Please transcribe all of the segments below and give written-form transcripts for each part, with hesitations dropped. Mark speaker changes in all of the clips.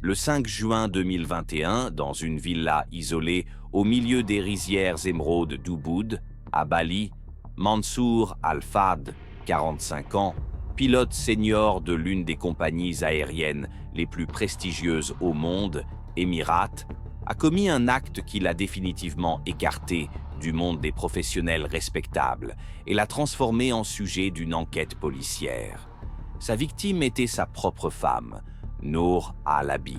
Speaker 1: Le 5 juin 2021, dans une villa isolée au milieu des rizières émeraudes d'Ubud, à Bali, Mansour Al-Fahd, 45 ans, pilote senior de l'une des compagnies aériennes les plus prestigieuses au monde, Emirates, a commis un acte qui l'a définitivement écarté du monde des professionnels respectables et l'a transformé en sujet d'une enquête policière. Sa victime était sa propre femme, Nour Alabi,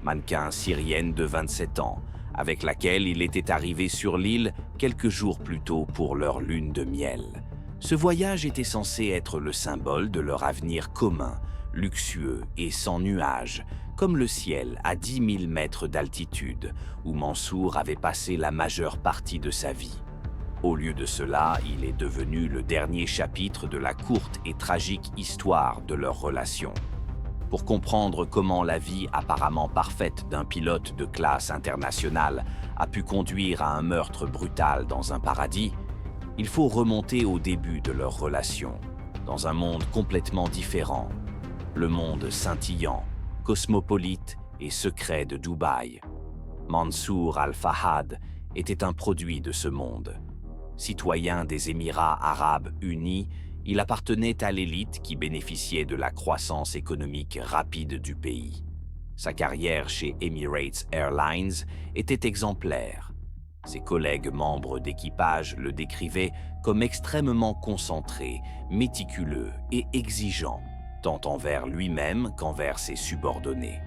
Speaker 1: mannequin syrienne de 27 ans, avec laquelle il était arrivé sur l'île quelques jours plus tôt pour leur lune de miel. Ce voyage était censé être le symbole de leur avenir commun, luxueux et sans nuages, comme le ciel à 10 000 mètres d'altitude, où Mansour avait passé la majeure partie de sa vie. Au lieu de cela, il est devenu le dernier chapitre de la courte et tragique histoire de leur relation. Pour comprendre comment la vie apparemment parfaite d'un pilote de classe internationale a pu conduire à un meurtre brutal dans un paradis, il faut remonter au début de leur relation, dans un monde complètement différent, le monde scintillant, cosmopolite et secret de Dubaï. Mansour Al-Fahd était un produit de ce monde. Citoyen des Émirats arabes unis, il appartenait à l'élite qui bénéficiait de la croissance économique rapide du pays. Sa carrière chez Emirates Airlines était exemplaire. Ses collègues membres d'équipage le décrivaient comme extrêmement concentré, méticuleux et exigeant, tant envers lui-même qu'envers ses subordonnés.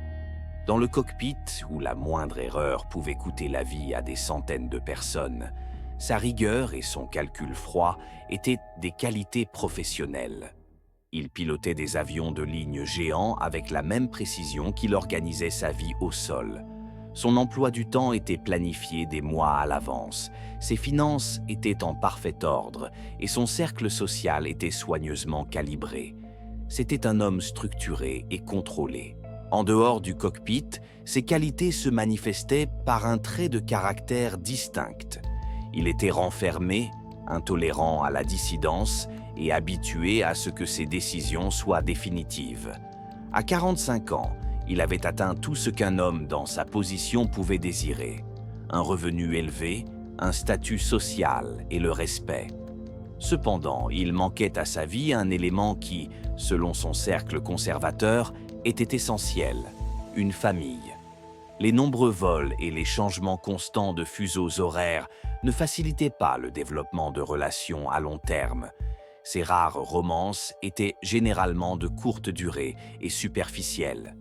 Speaker 1: Dans le cockpit, où la moindre erreur pouvait coûter la vie à des centaines de personnes, sa rigueur et son calcul froid étaient des qualités professionnelles. Il pilotait des avions de ligne géants avec la même précision qu'il organisait sa vie au sol. Son emploi du temps était planifié des mois à l'avance, ses finances étaient en parfait ordre et son cercle social était soigneusement calibré. C'était un homme structuré et contrôlé. En dehors du cockpit, ses qualités se manifestaient par un trait de caractère distinct. Il était renfermé, intolérant à la dissidence et habitué à ce que ses décisions soient définitives. À 45 ans, il avait atteint tout ce qu'un homme dans sa position pouvait désirer. Un revenu élevé, un statut social et le respect. Cependant, il manquait à sa vie un élément qui, selon son cercle conservateur, était essentiel, une famille. Les nombreux vols et les changements constants de fuseaux horaires ne facilitaient pas le développement de relations à long terme. Ces rares romances étaient généralement de courte durée et superficielles.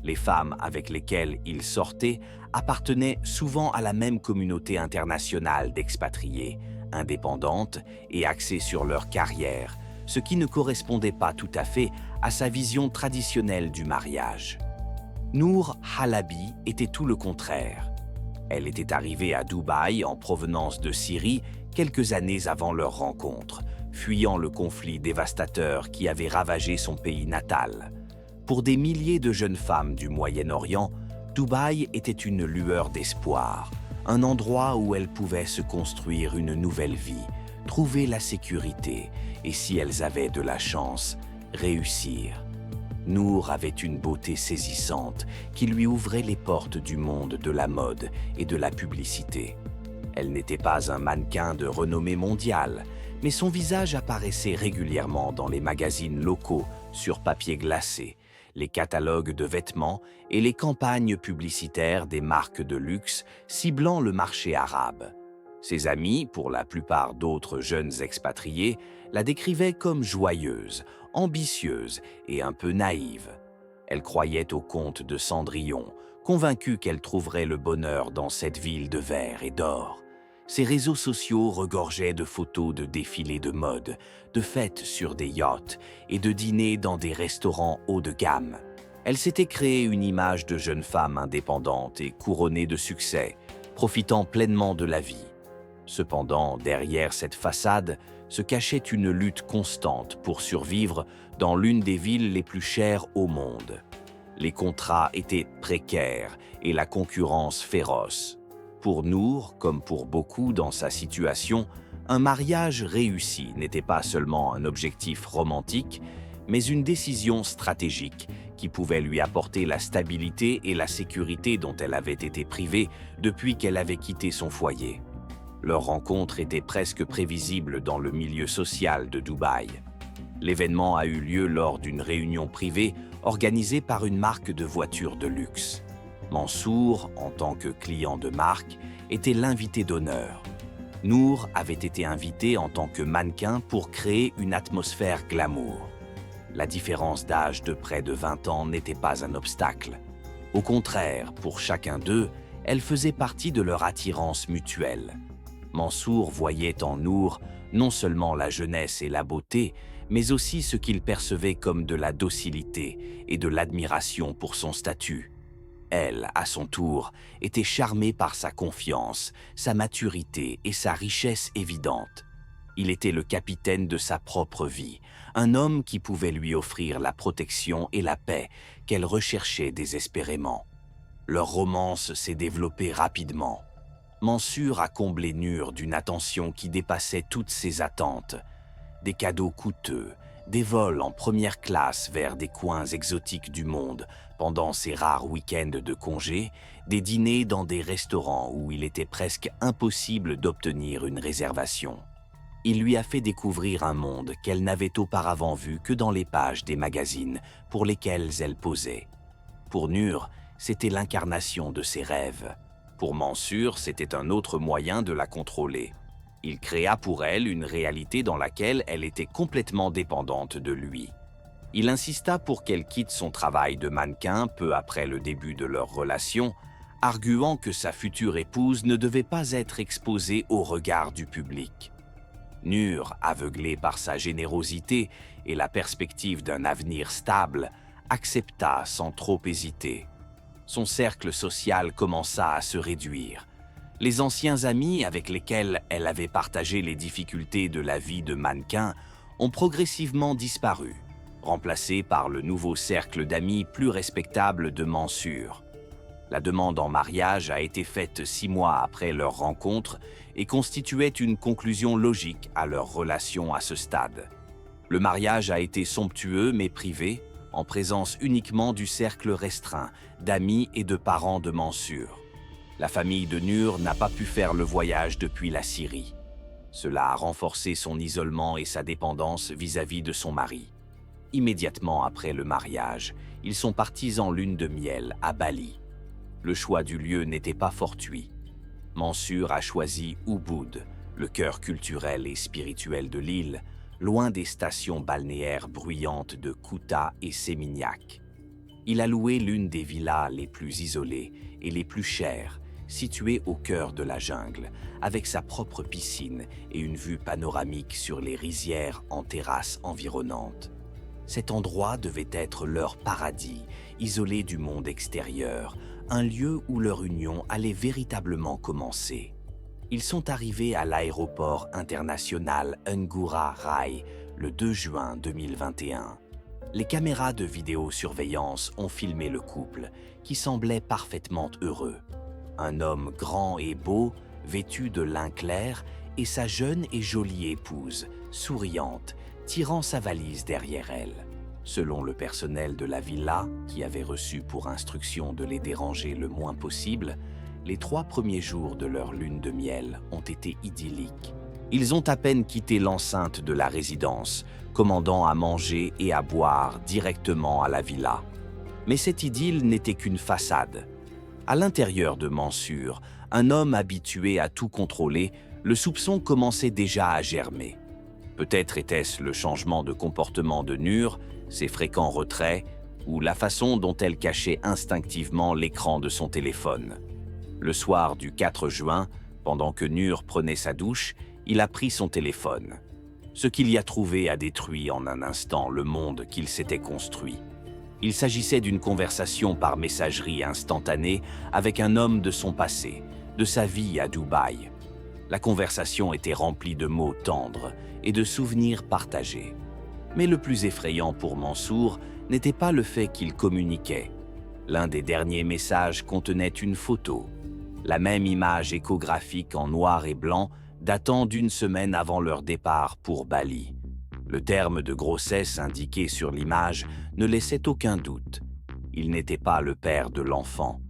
Speaker 1: Les femmes avec lesquelles il sortait appartenaient souvent à la même communauté internationale d'expatriés, indépendantes et axées sur leur carrière, ce qui ne correspondait pas tout à fait à sa vision traditionnelle du mariage. Nour Alabi était tout le contraire. Elle était arrivée à Dubaï en provenance de Syrie quelques années avant leur rencontre, fuyant le conflit dévastateur qui avait ravagé son pays natal. Pour des milliers de jeunes femmes du Moyen-Orient, Dubaï était une lueur d'espoir, un endroit où elles pouvaient se construire une nouvelle vie, trouver la sécurité et, si elles avaient de la chance, réussir. Nour avait une beauté saisissante qui lui ouvrait les portes du monde de la mode et de la publicité. Elle n'était pas un mannequin de renommée mondiale, mais son visage apparaissait régulièrement dans les magazines locaux sur papier glacé, les catalogues de vêtements et les campagnes publicitaires des marques de luxe ciblant le marché arabe. Ses amis, pour la plupart d'autres jeunes expatriés, la décrivaient comme joyeuse, ambitieuse et un peu naïve. Elle croyait au conte de Cendrillon, convaincue qu'elle trouverait le bonheur dans cette ville de verre et d'or. Ses réseaux sociaux regorgeaient de photos de défilés de mode, de fêtes sur des yachts et de dîners dans des restaurants haut de gamme. Elle s'était créée une image de jeune femme indépendante et couronnée de succès, profitant pleinement de la vie. Cependant, derrière cette façade se cachait une lutte constante pour survivre dans l'une des villes les plus chères au monde. Les contrats étaient précaires et la concurrence féroce. Pour Nour, comme pour beaucoup dans sa situation, un mariage réussi n'était pas seulement un objectif romantique, mais une décision stratégique qui pouvait lui apporter la stabilité et la sécurité dont elle avait été privée depuis qu'elle avait quitté son foyer. Leur rencontre était presque prévisible dans le milieu social de Dubaï. L'événement a eu lieu lors d'une réunion privée organisée par une marque de voitures de luxe. Mansour, en tant que client de marque, était l'invité d'honneur. Nour avait été invitée en tant que mannequin pour créer une atmosphère glamour. La différence d'âge de près de 20 ans n'était pas un obstacle. Au contraire, pour chacun d'eux, elle faisait partie de leur attirance mutuelle. Mansour voyait en Nour non seulement la jeunesse et la beauté, mais aussi ce qu'il percevait comme de la docilité et de l'admiration pour son statut. Elle, à son tour, était charmée par sa confiance, sa maturité et sa richesse évidente. Il était le capitaine de sa propre vie, un homme qui pouvait lui offrir la protection et la paix qu'elle recherchait désespérément. Leur romance s'est développée rapidement. Mansour a comblé Nur d'une attention qui dépassait toutes ses attentes. Des cadeaux coûteux, des vols en première classe vers des coins exotiques du monde pendant ses rares week-ends de congé, des dîners dans des restaurants où il était presque impossible d'obtenir une réservation. Il lui a fait découvrir un monde qu'elle n'avait auparavant vu que dans les pages des magazines pour lesquels elle posait. Pour Nur, c'était l'incarnation de ses rêves. Pour Mansour, c'était un autre moyen de la contrôler. Il créa pour elle une réalité dans laquelle elle était complètement dépendante de lui. Il insista pour qu'elle quitte son travail de mannequin peu après le début de leur relation, arguant que sa future épouse ne devait pas être exposée au regard du public. Nur, aveuglée par sa générosité et la perspective d'un avenir stable, accepta sans trop hésiter. Son cercle social commença à se réduire. Les anciens amis avec lesquels elle avait partagé les difficultés de la vie de mannequin ont progressivement disparu, remplacés par le nouveau cercle d'amis plus respectable de Mansour. La demande en mariage a été faite 6 mois après leur rencontre et constituait une conclusion logique à leur relation à ce stade. Le mariage a été somptueux mais privé, en présence uniquement du cercle restreint d'amis et de parents de Mansour. La famille de Nur n'a pas pu faire le voyage depuis la Syrie. Cela a renforcé son isolement et sa dépendance vis-à-vis de son mari. Immédiatement après le mariage, ils sont partis en lune de miel à Bali. Le choix du lieu n'était pas fortuit. Mansour a choisi Ubud, le cœur culturel et spirituel de l'île, loin des stations balnéaires bruyantes de Kuta et Seminyak. Il a loué l'une des villas les plus isolées et les plus chères, située au cœur de la jungle, avec sa propre piscine et une vue panoramique sur les rizières en terrasse environnante. Cet endroit devait être leur paradis, isolé du monde extérieur, un lieu où leur union allait véritablement commencer. Ils sont arrivés à l'aéroport international Ngurah Rai le 2 juin 2021. Les caméras de vidéosurveillance ont filmé le couple, qui semblait parfaitement heureux. Un homme grand et beau, vêtu de lin clair, et sa jeune et jolie épouse, souriante, tirant sa valise derrière elle. Selon le personnel de la villa, qui avait reçu pour instruction de les déranger le moins possible, les 3 premiers jours de leur lune de miel ont été idylliques. Ils ont à peine quitté l'enceinte de la résidence, commandant à manger et à boire directement à la villa. Mais cette idylle n'était qu'une façade. À l'intérieur de Mansour, un homme habitué à tout contrôler, le soupçon commençait déjà à germer. Peut-être était-ce le changement de comportement de Nur, ses fréquents retraits, ou la façon dont elle cachait instinctivement l'écran de son téléphone. Le soir du 4 juin, pendant que Nur prenait sa douche, il a pris son téléphone. Ce qu'il y a trouvé a détruit en un instant le monde qu'il s'était construit. Il s'agissait d'une conversation par messagerie instantanée avec un homme de son passé, de sa vie à Dubaï. La conversation était remplie de mots tendres et de souvenirs partagés. Mais le plus effrayant pour Mansour n'était pas le fait qu'il communiquait. L'un des derniers messages contenait une photo, la même image échographique en noir et blanc datant d'1 semaine avant leur départ pour Bali. Le terme de grossesse indiqué sur l'image ne laissait aucun doute. Il n'était pas le père de l'enfant.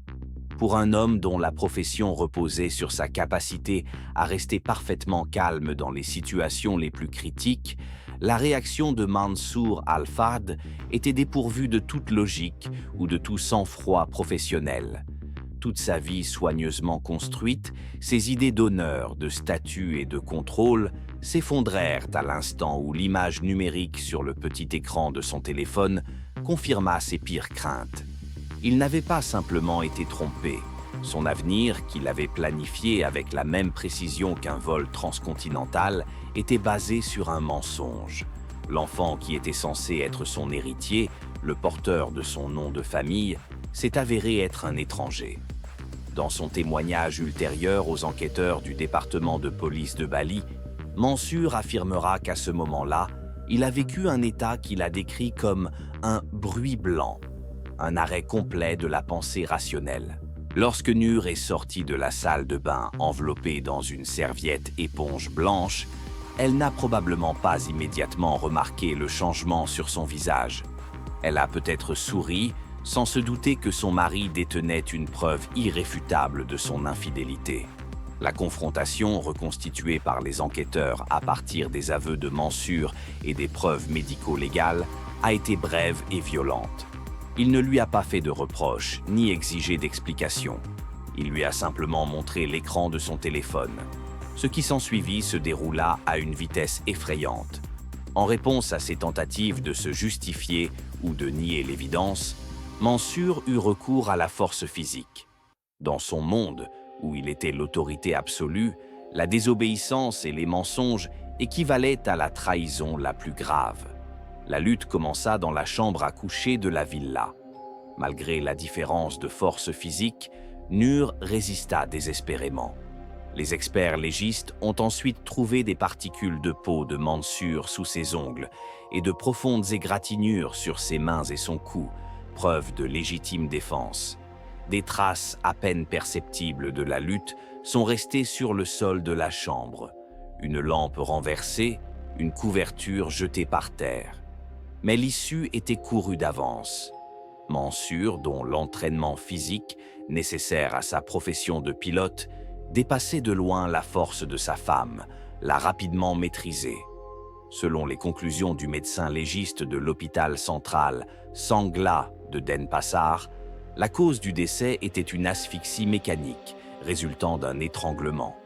Speaker 1: Pour un homme dont la profession reposait sur sa capacité à rester parfaitement calme dans les situations les plus critiques, la réaction de Mansour Al-Fahd était dépourvue de toute logique ou de tout sang-froid professionnel. Toute sa vie soigneusement construite, ses idées d'honneur, de statut et de contrôle s'effondrèrent à l'instant où l'image numérique sur le petit écran de son téléphone confirma ses pires craintes. Il n'avait pas simplement été trompé. Son avenir, qu'il avait planifié avec la même précision qu'un vol transcontinental, était basé sur un mensonge. L'enfant qui était censé être son héritier, le porteur de son nom de famille, s'est avéré être un étranger. Dans son témoignage ultérieur aux enquêteurs du département de police de Bali, Mansour affirmera qu'à ce moment-là, il a vécu un état qu'il a décrit comme un bruit blanc, un arrêt complet de la pensée rationnelle. Lorsque Nur est sortie de la salle de bain enveloppée dans une serviette éponge blanche, elle n'a probablement pas immédiatement remarqué le changement sur son visage. Elle a peut-être souri, sans se douter que son mari détenait une preuve irréfutable de son infidélité. La confrontation, reconstituée par les enquêteurs à partir des aveux de Mansour et des preuves médico-légales, a été brève et violente. Il ne lui a pas fait de reproches, ni exigé d'explications. Il lui a simplement montré l'écran de son téléphone. Ce qui s'ensuivit se déroula à une vitesse effrayante. En réponse à ses tentatives de se justifier ou de nier l'évidence, Mansour eut recours à la force physique. Dans son monde, où il était l'autorité absolue, la désobéissance et les mensonges équivalaient à la trahison la plus grave. La lutte commença dans la chambre à coucher de la villa. Malgré la différence de force physique, Nur résista désespérément. Les experts légistes ont ensuite trouvé des particules de peau de Mansour sous ses ongles et de profondes égratignures sur ses mains et son cou, preuve de légitime défense. Des traces à peine perceptibles de la lutte sont restées sur le sol de la chambre. Une lampe renversée, une couverture jetée par terre. Mais l'issue était courue d'avance. Mansour, dont l'entraînement physique, nécessaire à sa profession de pilote, dépassait de loin la force de sa femme, l'a rapidement maîtrisée. Selon les conclusions du médecin légiste de l'hôpital central Sangla de Denpasar, la cause du décès était une asphyxie mécanique résultant d'un étranglement.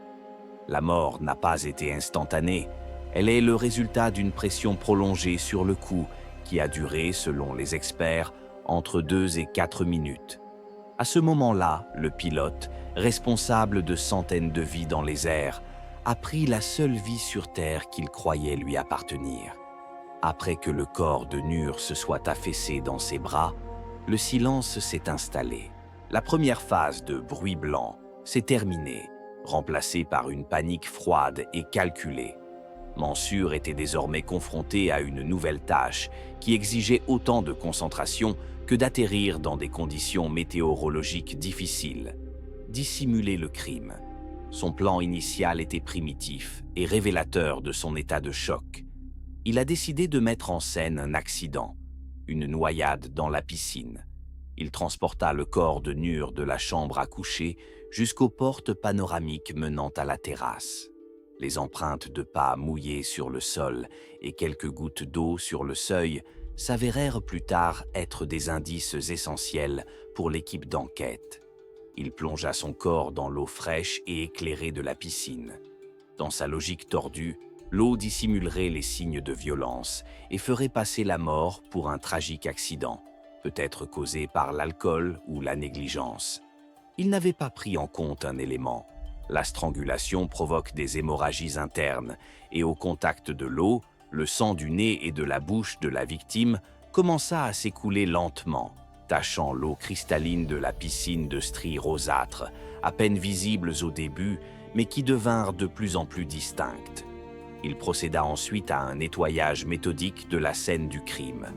Speaker 1: La mort n'a pas été instantanée, elle est le résultat d'une pression prolongée sur le cou qui a duré, selon les experts, entre 2 et 4 minutes. À ce moment-là, le pilote, responsable de centaines de vies dans les airs, a pris la seule vie sur Terre qu'il croyait lui appartenir. Après que le corps de Nur se soit affaissé dans ses bras, le silence s'est installé. La première phase de bruit blanc s'est terminée, remplacée par une panique froide et calculée. Mansour était désormais confronté à une nouvelle tâche qui exigeait autant de concentration que d'atterrir dans des conditions météorologiques difficiles. Dissimuler le crime. Son plan initial était primitif et révélateur de son état de choc. Il a décidé de mettre en scène un accident, une noyade dans la piscine. Il transporta le corps de Nur de la chambre à coucher jusqu'aux portes panoramiques menant à la terrasse. Les empreintes de pas mouillées sur le sol et quelques gouttes d'eau sur le seuil s'avérèrent plus tard être des indices essentiels pour l'équipe d'enquête. Il plongea son corps dans l'eau fraîche et éclairée de la piscine. Dans sa logique tordue, l'eau dissimulerait les signes de violence et ferait passer la mort pour un tragique accident, peut-être causé par l'alcool ou la négligence. Il n'avait pas pris en compte un élément. La strangulation provoque des hémorragies internes et au contact de l'eau, le sang du nez et de la bouche de la victime commença à s'écouler lentement, tachant l'eau cristalline de la piscine de stries rosâtres, à peine visibles au début, mais qui devinrent de plus en plus distinctes. Il procéda ensuite à un nettoyage méthodique de la scène du crime.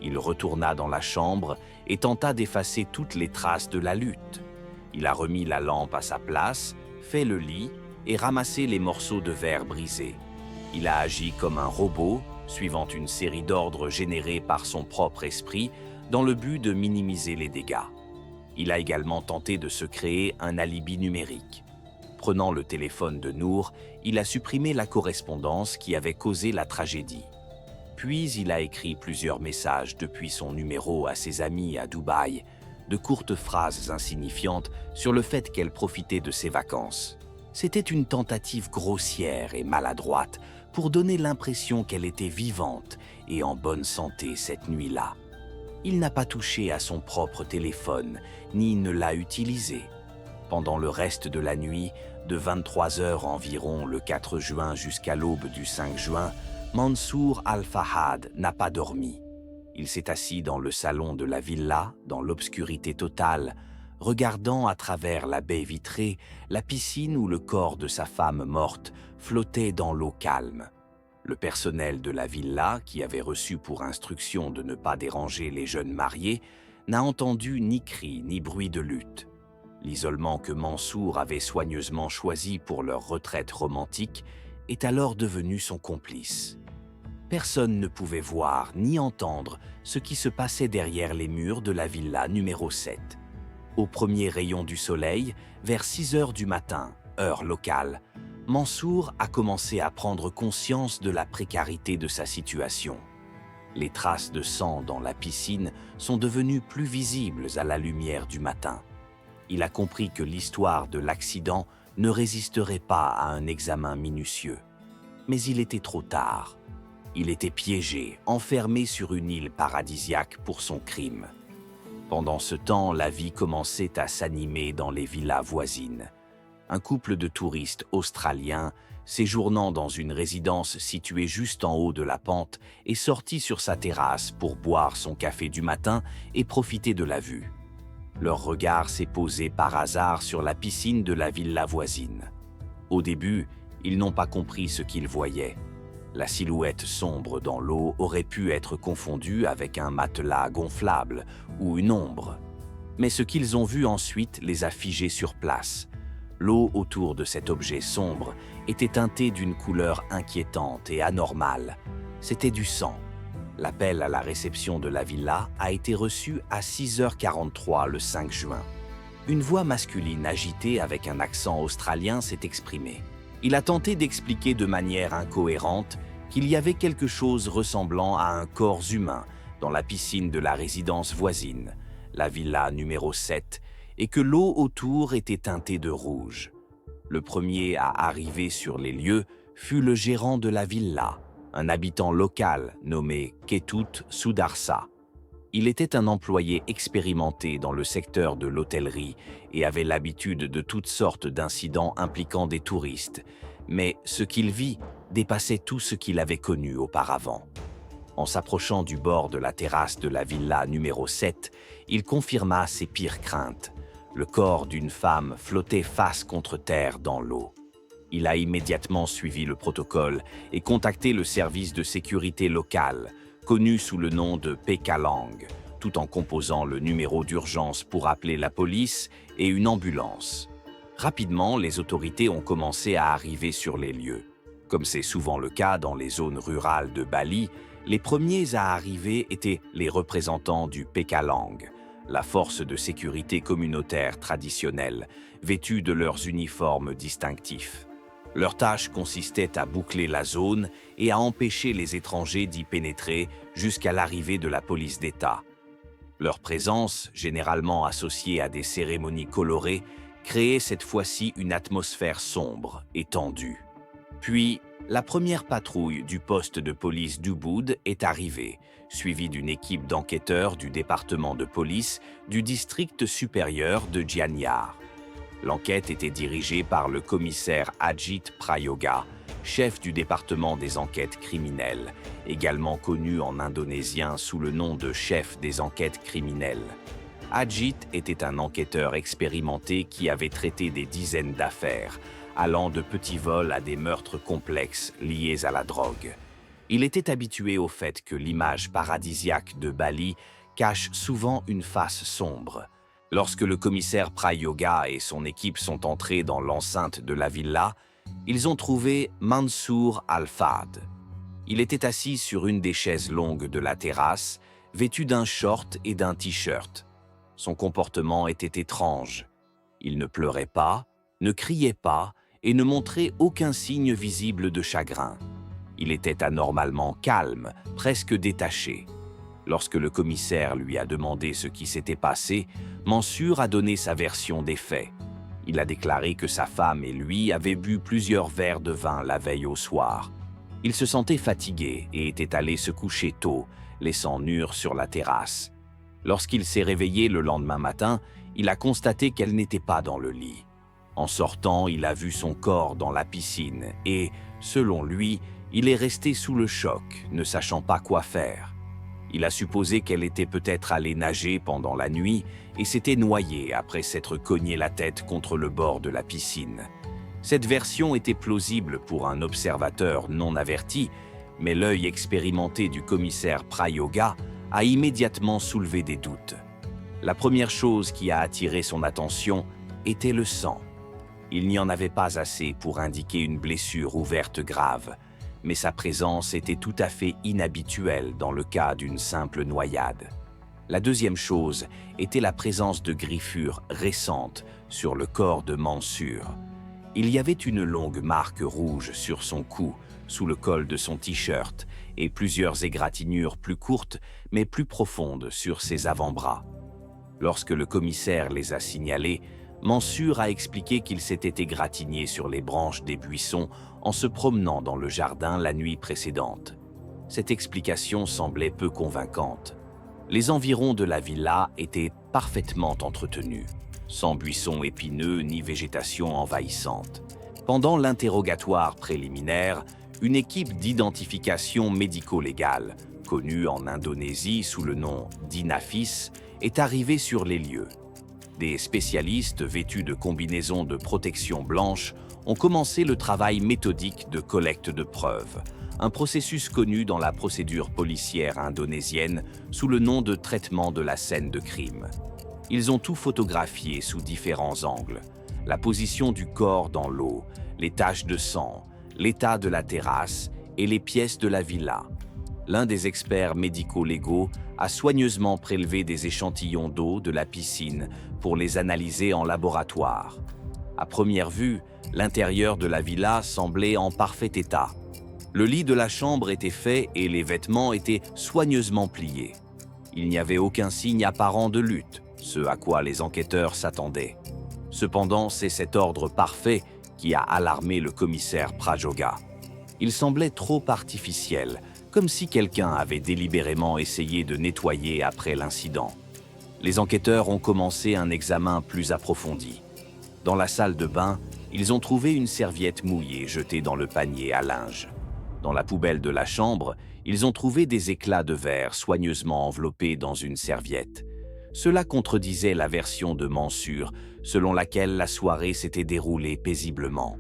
Speaker 1: Il retourna dans la chambre et tenta d'effacer toutes les traces de la lutte. Il a remis la lampe à sa place, fait le lit et ramassé les morceaux de verre brisés. Il a agi comme un robot, suivant une série d'ordres générés par son propre esprit dans le but de minimiser les dégâts. Il a également tenté de se créer un alibi numérique. Prenant le téléphone de Noor, il a supprimé la correspondance qui avait causé la tragédie. Puis il a écrit plusieurs messages depuis son numéro à ses amis à Dubaï, de courtes phrases insignifiantes sur le fait qu'elle profitait de ses vacances. C'était une tentative grossière et maladroite pour donner l'impression qu'elle était vivante et en bonne santé cette nuit-là. Il n'a pas touché à son propre téléphone, ni ne l'a utilisé. Pendant le reste de la nuit, de 23 heures environ le 4 juin jusqu'à l'aube du 5 juin, Mansour Al-Fahad n'a pas dormi. Il s'est assis dans le salon de la villa, dans l'obscurité totale, regardant à travers la baie vitrée la piscine où le corps de sa femme morte flottait dans l'eau calme. Le personnel de la villa, qui avait reçu pour instruction de ne pas déranger les jeunes mariés, n'a entendu ni cris ni bruit de lutte. L'isolement que Mansour avait soigneusement choisi pour leur retraite romantique est alors devenu son complice. Personne ne pouvait voir ni entendre ce qui se passait derrière les murs de la villa numéro 7. Au premier rayon du soleil, vers 6 heures du matin, heure locale, Mansour a commencé à prendre conscience de la précarité de sa situation. Les traces de sang dans la piscine sont devenues plus visibles à la lumière du matin. Il a compris que l'histoire de l'accident ne résisterait pas à un examen minutieux. Mais il était trop tard. Il était piégé, enfermé sur une île paradisiaque pour son crime. Pendant ce temps, la vie commençait à s'animer dans les villas voisines. Un couple de touristes australiens, séjournant dans une résidence située juste en haut de la pente, est sorti sur sa terrasse pour boire son café du matin et profiter de la vue. Leur regard s'est posé par hasard sur la piscine de la villa voisine. Au début, ils n'ont pas compris ce qu'ils voyaient. La silhouette sombre dans l'eau aurait pu être confondue avec un matelas gonflable ou une ombre. Mais ce qu'ils ont vu ensuite les a figés sur place. L'eau autour de cet objet sombre était teintée d'une couleur inquiétante et anormale. C'était du sang. L'appel à la réception de la villa a été reçu à 6h43 le 5 juin. Une voix masculine agitée avec un accent australien s'est exprimée. Il a tenté d'expliquer de manière incohérente qu'il y avait quelque chose ressemblant à un corps humain dans la piscine de la résidence voisine, la villa numéro 7, et que l'eau autour était teintée de rouge. Le premier à arriver sur les lieux fut le gérant de la villa, un habitant local nommé Ketut Sudarsa. Il était un employé expérimenté dans le secteur de l'hôtellerie et avait l'habitude de toutes sortes d'incidents impliquant des touristes, mais ce qu'il vit dépassait tout ce qu'il avait connu auparavant. En s'approchant du bord de la terrasse de la villa numéro 7, il confirma ses pires craintes. Le corps d'une femme flottait face contre terre dans l'eau. Il a immédiatement suivi le protocole et contacté le service de sécurité local, connu sous le nom de Pekalang, tout en composant le numéro d'urgence pour appeler la police et une ambulance. Rapidement, les autorités ont commencé à arriver sur les lieux. Comme c'est souvent le cas dans les zones rurales de Bali, les premiers à arriver étaient les représentants du Pekalang, la force de sécurité communautaire traditionnelle, vêtus de leurs uniformes distinctifs. Leur tâche consistait à boucler la zone et à empêcher les étrangers d'y pénétrer jusqu'à l'arrivée de la police d'État. Leur présence, généralement associée à des cérémonies colorées, créait cette fois-ci une atmosphère sombre et tendue. Puis, la première patrouille du poste de police d'Ubud est arrivée, suivie d'une équipe d'enquêteurs du département de police du district supérieur de Gianyar. L'enquête était dirigée par le commissaire Ajit Prayoga, chef du département des enquêtes criminelles, également connu en indonésien sous le nom de chef des enquêtes criminelles. Ajit était un enquêteur expérimenté qui avait traité des dizaines d'affaires, allant de petits vols à des meurtres complexes liés à la drogue. Il était habitué au fait que l'image paradisiaque de Bali cache souvent une face sombre. Lorsque le commissaire Prayoga et son équipe sont entrés dans l'enceinte de la villa, ils ont trouvé Mansour Al-Fahad. Il était assis sur une des chaises longues de la terrasse, vêtu d'un short et d'un t-shirt. Son comportement était étrange. Il ne pleurait pas, ne criait pas et ne montrait aucun signe visible de chagrin. Il était anormalement calme, presque détaché. Lorsque le commissaire lui a demandé ce qui s'était passé, Mansour a donné sa version des faits. Il a déclaré que sa femme et lui avaient bu plusieurs verres de vin la veille au soir. Il se sentait fatigué et était allé se coucher tôt, laissant Nur sur la terrasse. Lorsqu'il s'est réveillé le lendemain matin, il a constaté qu'elle n'était pas dans le lit. En sortant, il a vu son corps dans la piscine et, selon lui, il est resté sous le choc, ne sachant pas quoi faire. Il a supposé qu'elle était peut-être allée nager pendant la nuit et s'était noyée après s'être cogné la tête contre le bord de la piscine. Cette version était plausible pour un observateur non averti, mais l'œil expérimenté du commissaire Prayoga a immédiatement soulevé des doutes. La première chose qui a attiré son attention était le sang. Il n'y en avait pas assez pour indiquer une blessure ouverte grave, mais sa présence était tout à fait inhabituelle dans le cas d'une simple noyade. La deuxième chose était la présence de griffures récentes sur le corps de Mansour. Il y avait une longue marque rouge sur son cou, sous le col de son t-shirt, et plusieurs égratignures plus courtes mais plus profondes sur ses avant-bras. Lorsque le commissaire les a signalées, Mansour a expliqué qu'il s'était égratigné sur les branches des buissons en se promenant dans le jardin la nuit précédente. Cette explication semblait peu convaincante. Les environs de la villa étaient parfaitement entretenus, sans buissons épineux ni végétation envahissante. Pendant l'interrogatoire préliminaire, une équipe d'identification médico-légale, connue en Indonésie sous le nom d'INAFIS, est arrivée sur les lieux. Des spécialistes vêtus de combinaisons de protection blanche ont commencé le travail méthodique de collecte de preuves, un processus connu dans la procédure policière indonésienne sous le nom de traitement de la scène de crime. Ils ont tout photographié sous différents angles: la position du corps dans l'eau, les taches de sang, l'état de la terrasse et les pièces de la villa. L'un des experts médico-légaux a soigneusement prélevé des échantillons d'eau de la piscine pour les analyser en laboratoire. À première vue, l'intérieur de la villa semblait en parfait état. Le lit de la chambre était fait et les vêtements étaient soigneusement pliés. Il n'y avait aucun signe apparent de lutte, ce à quoi les enquêteurs s'attendaient. Cependant, c'est cet ordre parfait qui a alarmé le commissaire Prajoga. Il semblait trop artificiel, comme si quelqu'un avait délibérément essayé de nettoyer après l'incident. Les enquêteurs ont commencé un examen plus approfondi. Dans la salle de bain, ils ont trouvé une serviette mouillée jetée dans le panier à linge. Dans la poubelle de la chambre, ils ont trouvé des éclats de verre soigneusement enveloppés dans une serviette. Cela contredisait la version de Mansour, selon laquelle la soirée s'était déroulée paisiblement.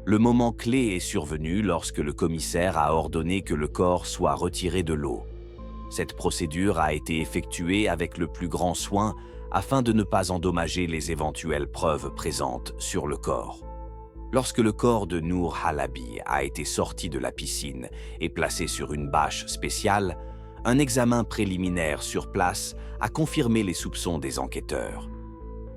Speaker 1: Le moment clé est survenu lorsque le commissaire a ordonné que le corps soit retiré de l'eau. Cette procédure a été effectuée avec le plus grand soin afin de ne pas endommager les éventuelles preuves présentes sur le corps. Lorsque le corps de Nur Halabi a été sorti de la piscine et placé sur une bâche spéciale, un examen préliminaire sur place a confirmé les soupçons des enquêteurs.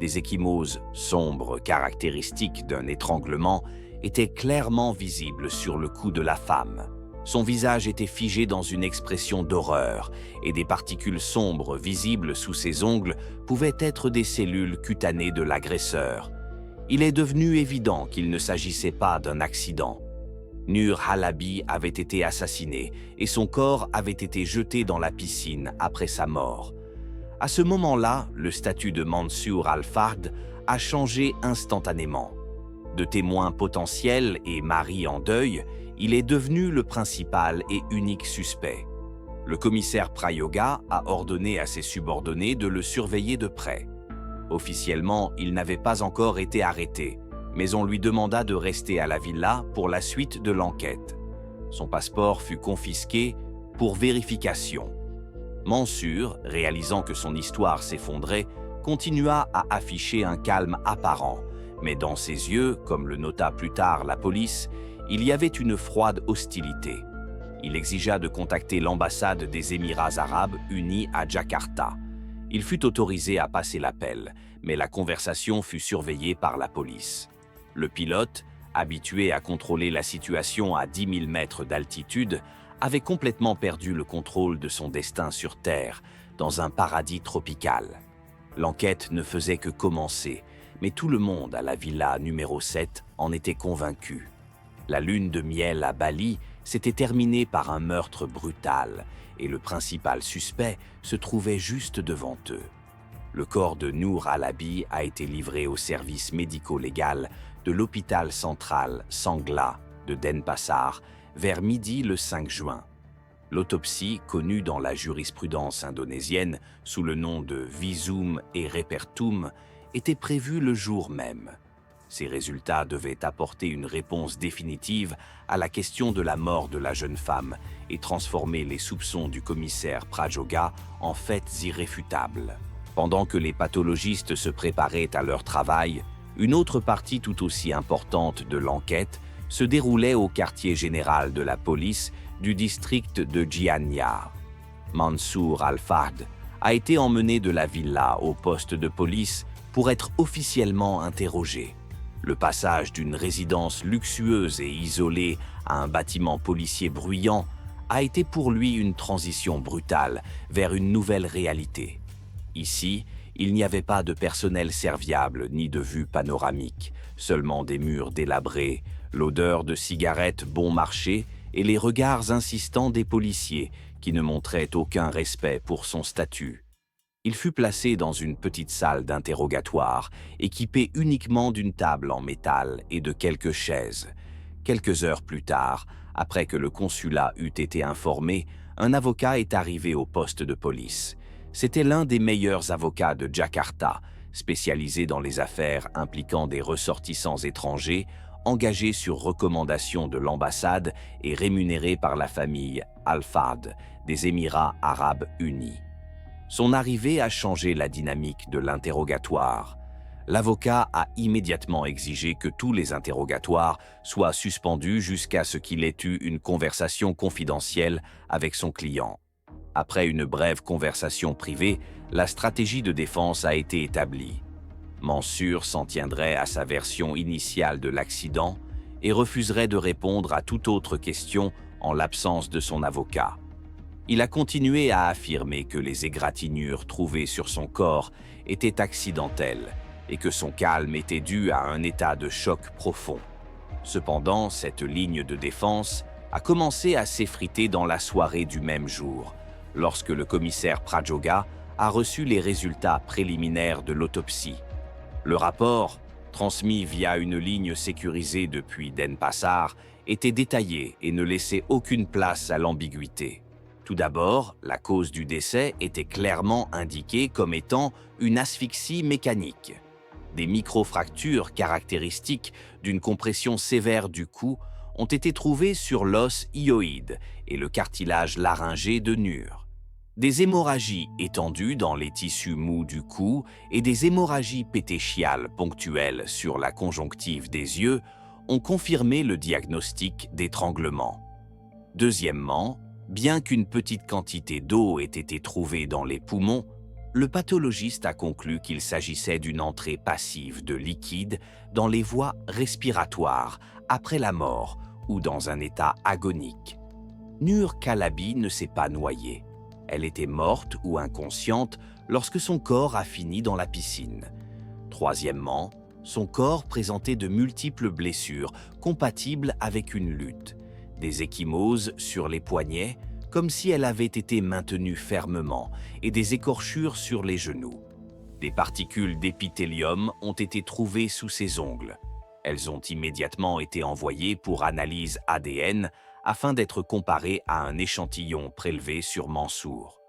Speaker 1: Des ecchymoses sombres caractéristiques d'un étranglement étaient clairement visibles sur le cou de la femme. Son visage était figé dans une expression d'horreur et des particules sombres visibles sous ses ongles pouvaient être des cellules cutanées de l'agresseur. Il est devenu évident qu'il ne s'agissait pas d'un accident. Nur Halabi avait été assassiné et son corps avait été jeté dans la piscine après sa mort. À ce moment-là, le statut de Mansour Al-Fard a changé instantanément. De témoin potentiel et mari en deuil, il est devenu le principal et unique suspect. Le commissaire Prayoga a ordonné à ses subordonnés de le surveiller de près. Officiellement, il n'avait pas encore été arrêté, mais on lui demanda de rester à la villa pour la suite de l'enquête. Son passeport fut confisqué pour vérification. Mansour, réalisant que son histoire s'effondrait, continua à afficher un calme apparent, mais dans ses yeux, comme le nota plus tard la police, il y avait une froide hostilité. Il exigea de contacter l'ambassade des Émirats arabes unis à Jakarta. Il fut autorisé à passer l'appel, mais la conversation fut surveillée par la police. Le pilote, habitué à contrôler la situation à 10 000 mètres d'altitude, avait complètement perdu le contrôle de son destin sur Terre, dans un paradis tropical. L'enquête ne faisait que commencer, mais tout le monde à la villa numéro 7 en était convaincu. La lune de miel à Bali s'était terminée par un meurtre brutal, et le principal suspect se trouvait juste devant eux. Le corps de Noor Alabi a été livré au service médico-légal de l'hôpital central Sangla de Denpasar vers midi le 5 juin. L'autopsie, connue dans la jurisprudence indonésienne sous le nom de visum et repertum, était prévue le jour même. Ces résultats devaient apporter une réponse définitive à la question de la mort de la jeune femme et transformer les soupçons du commissaire Prajoga en faits irréfutables. Pendant que les pathologistes se préparaient à leur travail, une autre partie tout aussi importante de l'enquête se déroulait au quartier général de la police du district de Gianyar. Mansour Al-Fahd a été emmené de la villa au poste de police pour être officiellement interrogé. Le passage d'une résidence luxueuse et isolée à un bâtiment policier bruyant a été pour lui une transition brutale vers une nouvelle réalité. Ici, il n'y avait pas de personnel serviable ni de vue panoramique, seulement des murs délabrés, l'odeur de cigarettes bon marché et les regards insistants des policiers qui ne montraient aucun respect pour son statut. Il fut placé dans une petite salle d'interrogatoire, équipée uniquement d'une table en métal et de quelques chaises. Quelques heures plus tard, après que le consulat eut été informé, un avocat est arrivé au poste de police. C'était l'un des meilleurs avocats de Jakarta, spécialisé dans les affaires impliquant des ressortissants étrangers, engagé sur recommandation de l'ambassade et rémunéré par la famille Al-Fahd des Émirats arabes unis. Son arrivée a changé la dynamique de l'interrogatoire. L'avocat a immédiatement exigé que tous les interrogatoires soient suspendus jusqu'à ce qu'il ait eu une conversation confidentielle avec son client. Après une brève conversation privée, la stratégie de défense a été établie. Mansour s'en tiendrait à sa version initiale de l'accident et refuserait de répondre à toute autre question en l'absence de son avocat. Il a continué à affirmer que les égratignures trouvées sur son corps étaient accidentelles et que son calme était dû à un état de choc profond. Cependant, cette ligne de défense a commencé à s'effriter dans la soirée du même jour, lorsque le commissaire Prajoga a reçu les résultats préliminaires de l'autopsie. Le rapport, transmis via une ligne sécurisée depuis Denpasar, était détaillé et ne laissait aucune place à l'ambiguïté. Tout d'abord, la cause du décès était clairement indiquée comme étant une asphyxie mécanique. Des microfractures caractéristiques d'une compression sévère du cou ont été trouvées sur l'os hyoïde et le cartilage laryngé de Noor. Des hémorragies étendues dans les tissus mous du cou et des hémorragies pétéchiales ponctuelles sur la conjonctive des yeux ont confirmé le diagnostic d'étranglement. Deuxièmement, bien qu'une petite quantité d'eau ait été trouvée dans les poumons, le pathologiste a conclu qu'il s'agissait d'une entrée passive de liquide dans les voies respiratoires après la mort ou dans un état agonique. Noor Alabi ne s'est pas noyée. Elle était morte ou inconsciente lorsque son corps a fini dans la piscine. Troisièmement, son corps présentait de multiples blessures compatibles avec une lutte. Des ecchymoses sur les poignets, comme si elle avait été maintenue fermement, et des écorchures sur les genoux. Des particules d'épithélium ont été trouvées sous ses ongles. Elles ont immédiatement été envoyées pour analyse ADN afin d'être comparées à un échantillon prélevé sur Mansour.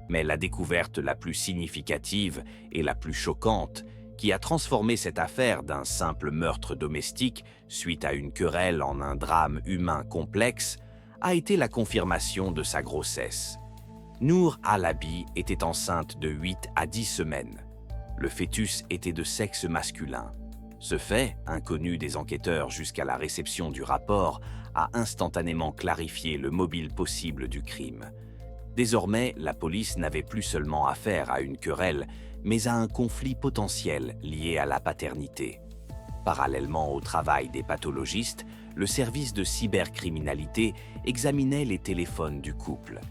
Speaker 1: Mais la découverte la plus significative et la plus choquante, qui a transformé cette affaire d'un simple meurtre domestique suite à une querelle en un drame humain complexe, a été la confirmation de sa grossesse. Noor Alabi était enceinte de 8 à 10 semaines. Le fœtus était de sexe masculin. Ce fait, inconnu des enquêteurs jusqu'à la réception du rapport, a instantanément clarifié le mobile possible du crime. Désormais, la police n'avait plus seulement affaire à une querelle, mais à un conflit potentiel lié à la paternité. Parallèlement au travail des pathologistes, le service de cybercriminalité examinait les téléphones du couple.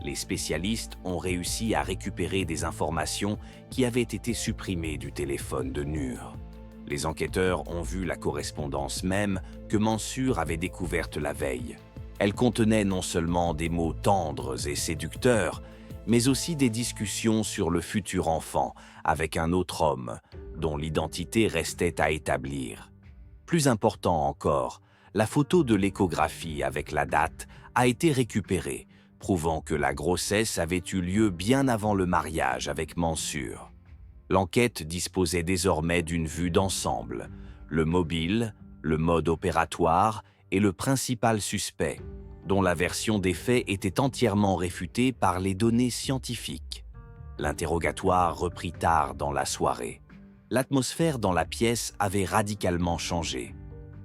Speaker 1: Les spécialistes ont réussi à récupérer des informations qui avaient été supprimées du téléphone de Nur. Les enquêteurs ont vu la correspondance même que Mansour avait découverte la veille. Elle contenait non seulement des mots tendres et séducteurs, mais aussi des discussions sur le futur enfant avec un autre homme, dont l'identité restait à établir. Plus important encore, la photo de l'échographie avec la date a été récupérée, prouvant que la grossesse avait eu lieu bien avant le mariage avec Mansour. L'enquête disposait désormais d'une vue d'ensemble, le mobile, le mode opératoire et le principal suspect, dont la version des faits était entièrement réfutée par les données scientifiques. L'interrogatoire reprit tard dans la soirée. L'atmosphère dans la pièce avait radicalement changé.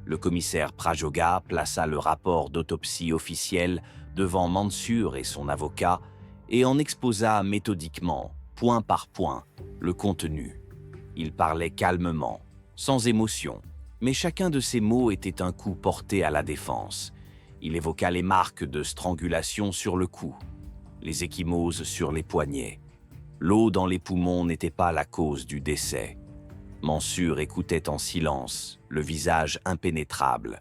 Speaker 1: Le commissaire Prajoga plaça le rapport d'autopsie officiel devant Mansour et son avocat et en exposa méthodiquement, point par point, le contenu. Il parlait calmement, sans émotion, mais chacun de ses mots était un coup porté à la défense. Il évoqua les marques de strangulation sur le cou, les ecchymoses sur les poignets. L'eau dans les poumons n'était pas la cause du décès. Mansour écoutait en silence, le visage impénétrable.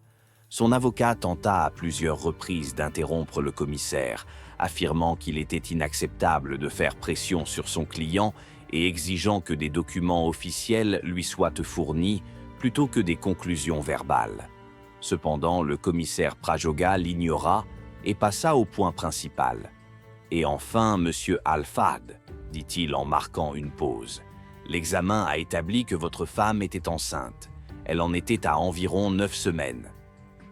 Speaker 1: Son avocat tenta à plusieurs reprises d'interrompre le commissaire, affirmant qu'il était inacceptable de faire pression sur son client et exigeant que des documents officiels lui soient fournis plutôt que des conclusions verbales. Cependant, le commissaire Prajoga l'ignora et passa au point principal. « Et enfin, monsieur Al-Fad, dit-il en marquant une pause. L'examen a établi que votre femme était enceinte. Elle en était à environ 9 semaines.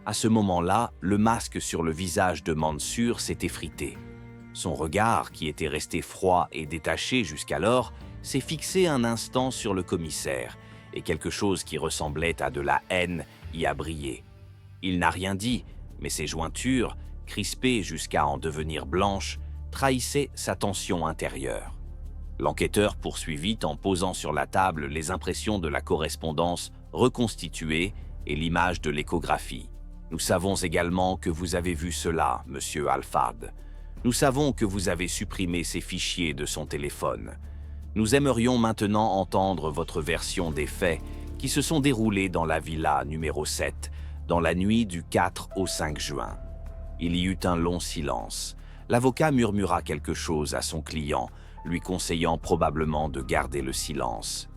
Speaker 1: À ce moment-là, le masque sur le visage de Mansour s'est effrité. Son regard, qui était resté froid et détaché jusqu'alors, s'est fixé un instant sur le commissaire, et quelque chose qui ressemblait à de la haine y a brillé. Il n'a rien dit, mais ses jointures, crispées jusqu'à en devenir blanches, trahissaient sa tension intérieure. L'enquêteur poursuivit en posant sur la table les impressions de la correspondance reconstituée et l'image de l'échographie. Nous savons également que vous avez vu cela, monsieur Al-Fad. Nous savons que vous avez supprimé ces fichiers de son téléphone. Nous aimerions maintenant entendre votre version des faits qui se sont déroulés dans la villa numéro 7, dans la nuit du 4 au 5 juin. Il y eut un long silence. L'avocat murmura quelque chose à son client, lui conseillant probablement de garder le silence.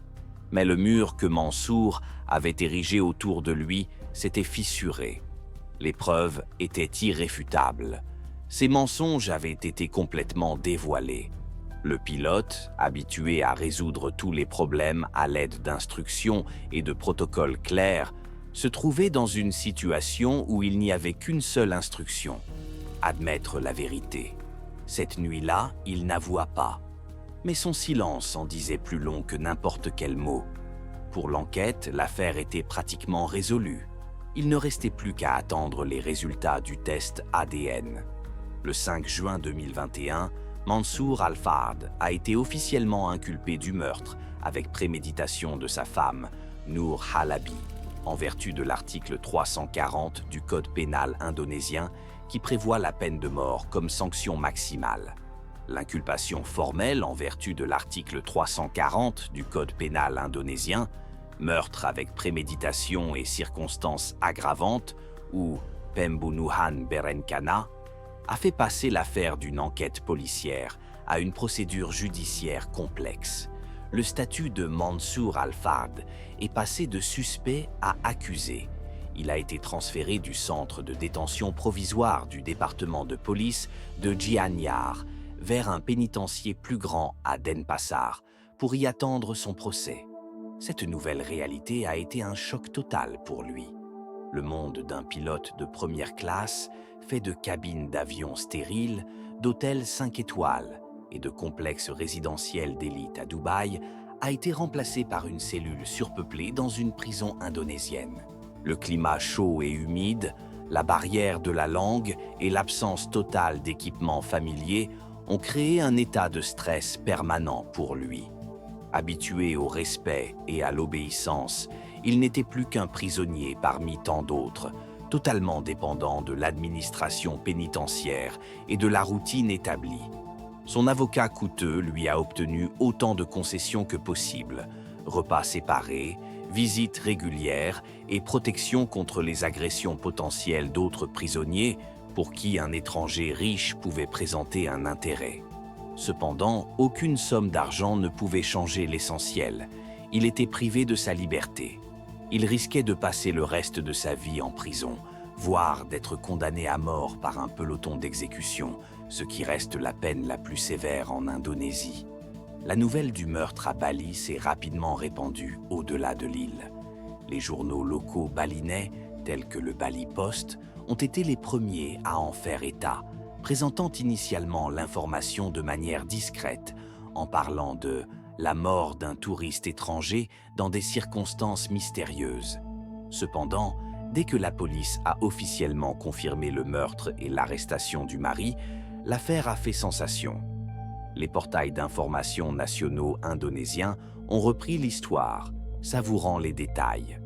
Speaker 1: Mais le mur que Mansour avait érigé autour de lui s'était fissuré. Les preuves étaient irréfutables. Ses mensonges avaient été complètement dévoilés. Le pilote, habitué à résoudre tous les problèmes à l'aide d'instructions et de protocoles clairs, se trouvait dans une situation où il n'y avait qu'une seule instruction: admettre la vérité. Cette nuit-là, il n'avoua pas. Mais son silence en disait plus long que n'importe quel mot. Pour l'enquête, l'affaire était pratiquement résolue. Il ne restait plus qu'à attendre les résultats du test ADN. Le 5 juin 2021, Mansour Al-Fad a été officiellement inculpé du meurtre avec préméditation de sa femme, Nour Halabi, en vertu de l'article 340 du Code pénal indonésien qui prévoit la peine de mort comme sanction maximale. L'inculpation formelle en vertu de l'article 340 du Code pénal indonésien, meurtre avec préméditation et circonstances aggravantes, ou pembunuhan berencana, a fait passer l'affaire d'une enquête policière à une procédure judiciaire complexe. Le statut de Mansour Al-Fad est passé de suspect à accusé. Il a été transféré du centre de détention provisoire du département de police de Gianyar vers un pénitencier plus grand à Denpasar pour y attendre son procès. Cette nouvelle réalité a été un choc total pour lui. Le monde d'un pilote de première classe, fait de cabines d'avions stériles, d'hôtels 5 étoiles et de complexes résidentiels d'élite à Dubaï, a été remplacé par une cellule surpeuplée dans une prison indonésienne. Le climat chaud et humide, la barrière de la langue et l'absence totale d'équipements familiers ont créé un état de stress permanent pour lui. Habitué au respect et à l'obéissance, il n'était plus qu'un prisonnier parmi tant d'autres, totalement dépendant de l'administration pénitentiaire et de la routine établie. Son avocat coûteux lui a obtenu autant de concessions que possible, repas séparés, visites régulières et protection contre les agressions potentielles d'autres prisonniers pour qui un étranger riche pouvait présenter un intérêt. Cependant, aucune somme d'argent ne pouvait changer l'essentiel. Il était privé de sa liberté. Il risquait de passer le reste de sa vie en prison, voire d'être condamné à mort par un peloton d'exécution, ce qui reste la peine la plus sévère en Indonésie. La nouvelle du meurtre à Bali s'est rapidement répandue au-delà de l'île. Les journaux locaux balinais, tels que le Bali Post, ont été les premiers à en faire état, présentant initialement l'information de manière discrète, en parlant de « la mort d'un touriste étranger dans des circonstances mystérieuses ». Cependant, dès que la police a officiellement confirmé le meurtre et l'arrestation du mari, l'affaire a fait sensation. Les portails d'information nationaux indonésiens ont repris l'histoire, savourant les détails.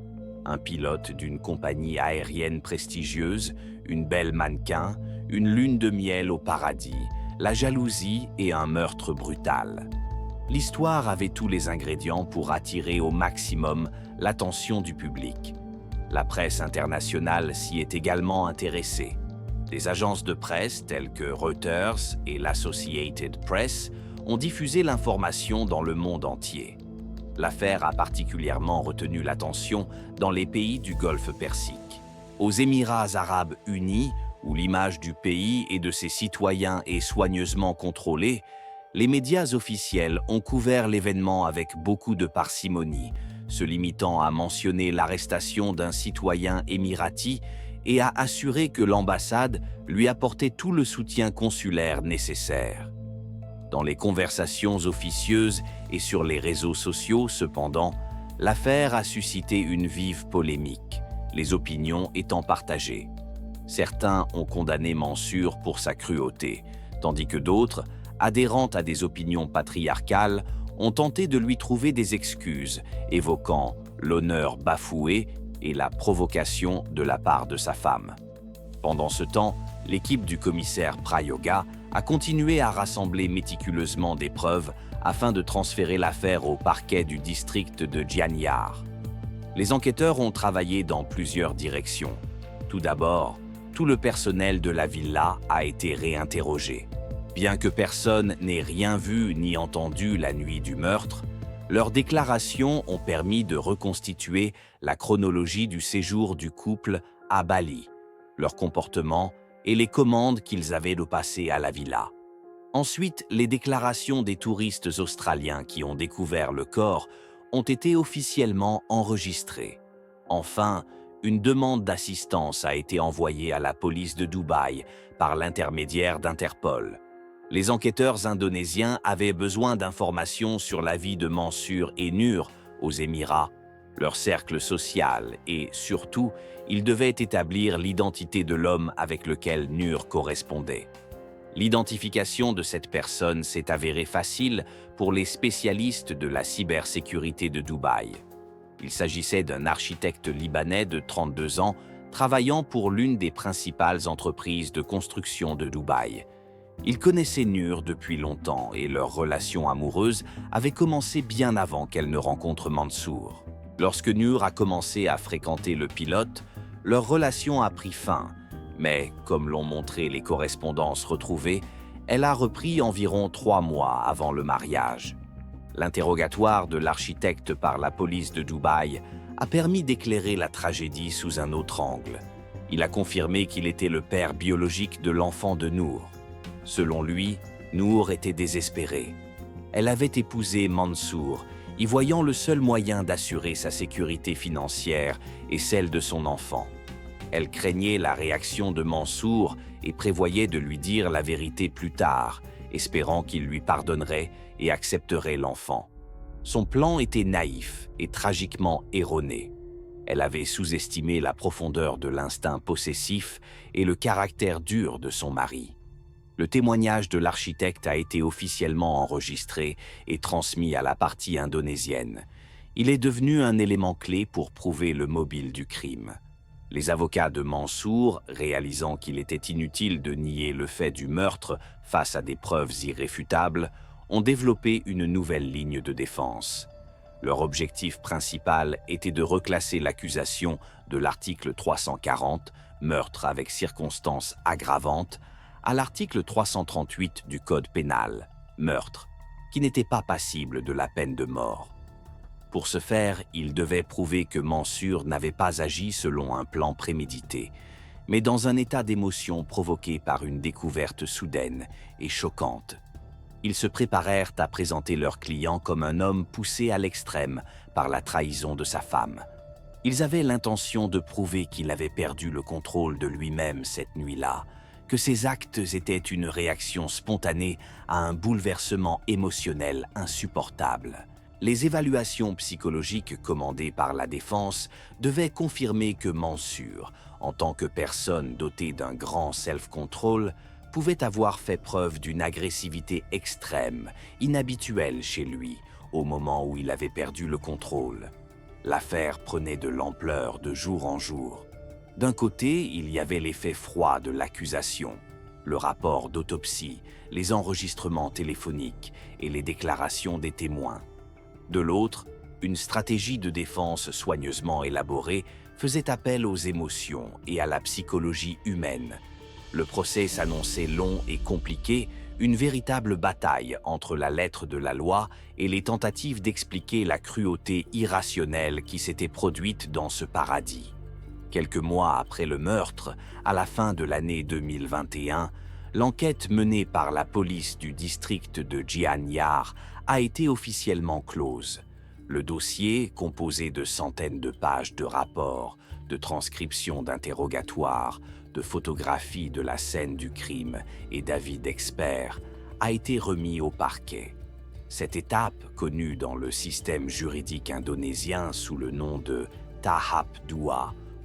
Speaker 1: Un pilote d'une compagnie aérienne prestigieuse, une belle mannequin, une lune de miel au paradis, la jalousie et un meurtre brutal. L'histoire avait tous les ingrédients pour attirer au maximum l'attention du public. La presse internationale s'y est également intéressée. Des agences de presse telles que Reuters et l'Associated Press ont diffusé l'information dans le monde entier. L'affaire a particulièrement retenu l'attention dans les pays du Golfe Persique. Aux Émirats arabes unis, où l'image du pays et de ses citoyens est soigneusement contrôlée, les médias officiels ont couvert l'événement avec beaucoup de parcimonie, se limitant à mentionner l'arrestation d'un citoyen émirati et à assurer que l'ambassade lui apportait tout le soutien consulaire nécessaire. Dans les conversations officieuses et sur les réseaux sociaux, cependant, l'affaire a suscité une vive polémique, les opinions étant partagées. Certains ont condamné Mansour pour sa cruauté, tandis que d'autres, adhérant à des opinions patriarcales, ont tenté de lui trouver des excuses, évoquant l'honneur bafoué et la provocation de la part de sa femme. Pendant ce temps, l'équipe du commissaire Prayoga a continué à rassembler méticuleusement des preuves afin de transférer l'affaire au parquet du district de Gianyar. Les enquêteurs ont travaillé dans plusieurs directions. Tout d'abord, tout le personnel de la villa a été réinterrogé. Bien que personne n'ait rien vu ni entendu la nuit du meurtre, leurs déclarations ont permis de reconstituer la chronologie du séjour du couple à Bali, leur comportement et les commandes qu'ils avaient de passer à la villa. Ensuite, les déclarations des touristes australiens qui ont découvert le corps ont été officiellement enregistrées. Enfin, une demande d'assistance a été envoyée à la police de Dubaï par l'intermédiaire d'Interpol. Les enquêteurs indonésiens avaient besoin d'informations sur la vie de Mansour et Nur aux Émirats, leur cercle social et, surtout, ils devaient établir l'identité de l'homme avec lequel Nur correspondait. L'identification de cette personne s'est avérée facile pour les spécialistes de la cybersécurité de Dubaï. Il s'agissait d'un architecte libanais de 32 ans travaillant pour l'une des principales entreprises de construction de Dubaï. Il connaissait Nur depuis longtemps et leur relation amoureuse avait commencé bien avant qu'elle ne rencontre Mansour. Lorsque Nur a commencé à fréquenter le pilote, leur relation a pris fin, mais, comme l'ont montré les correspondances retrouvées, elle a repris environ 3 mois avant le mariage. L'interrogatoire de l'architecte par la police de Dubaï a permis d'éclairer la tragédie sous un autre angle. Il a confirmé qu'il était le père biologique de l'enfant de Nur. Selon lui, Nur était désespérée. Elle avait épousé Mansour, y voyant le seul moyen d'assurer sa sécurité financière et celle de son enfant. Elle craignait la réaction de Mansour et prévoyait de lui dire la vérité plus tard, espérant qu'il lui pardonnerait et accepterait l'enfant. Son plan était naïf et tragiquement erroné. Elle avait sous-estimé la profondeur de l'instinct possessif et le caractère dur de son mari. Le témoignage de l'architecte a été officiellement enregistré et transmis à la partie indonésienne. Il est devenu un élément clé pour prouver le mobile du crime. Les avocats de Mansour, réalisant qu'il était inutile de nier le fait du meurtre face à des preuves irréfutables, ont développé une nouvelle ligne de défense. Leur objectif principal était de reclasser l'accusation de l'article 340, meurtre avec circonstances aggravantes, à l'article 338 du Code pénal, meurtre, qui n'était pas passible de la peine de mort. Pour ce faire, il devait prouver que Mansour n'avait pas agi selon un plan prémédité, mais dans un état d'émotion provoqué par une découverte soudaine et choquante. Ils se préparèrent à présenter leur client comme un homme poussé à l'extrême par la trahison de sa femme. Ils avaient l'intention de prouver qu'il avait perdu le contrôle de lui-même cette nuit-là, que ses actes étaient une réaction spontanée à un bouleversement émotionnel insupportable. Les évaluations psychologiques commandées par la défense devaient confirmer que Mansour, en tant que personne dotée d'un grand self-control, pouvait avoir fait preuve d'une agressivité extrême, inhabituelle chez lui, au moment où il avait perdu le contrôle. L'affaire prenait de l'ampleur de jour en jour. D'un côté, il y avait l'effet froid de l'accusation, le rapport d'autopsie, les enregistrements téléphoniques et les déclarations des témoins. De l'autre, une stratégie de défense soigneusement élaborée faisait appel aux émotions et à la psychologie humaine. Le procès s'annonçait long et compliqué, une véritable bataille entre la lettre de la loi et les tentatives d'expliquer la cruauté irrationnelle qui s'était produite dans ce paradis. Quelques mois après le meurtre, à la fin de l'année 2021, l'enquête menée par la police du district de Gianyar a été officiellement close. Le dossier, composé de centaines de pages de rapports, de transcriptions d'interrogatoires, de photographies de la scène du crime et d'avis d'experts, a été remis au parquet. Cette étape, connue dans le système juridique indonésien sous le nom de Tahap 2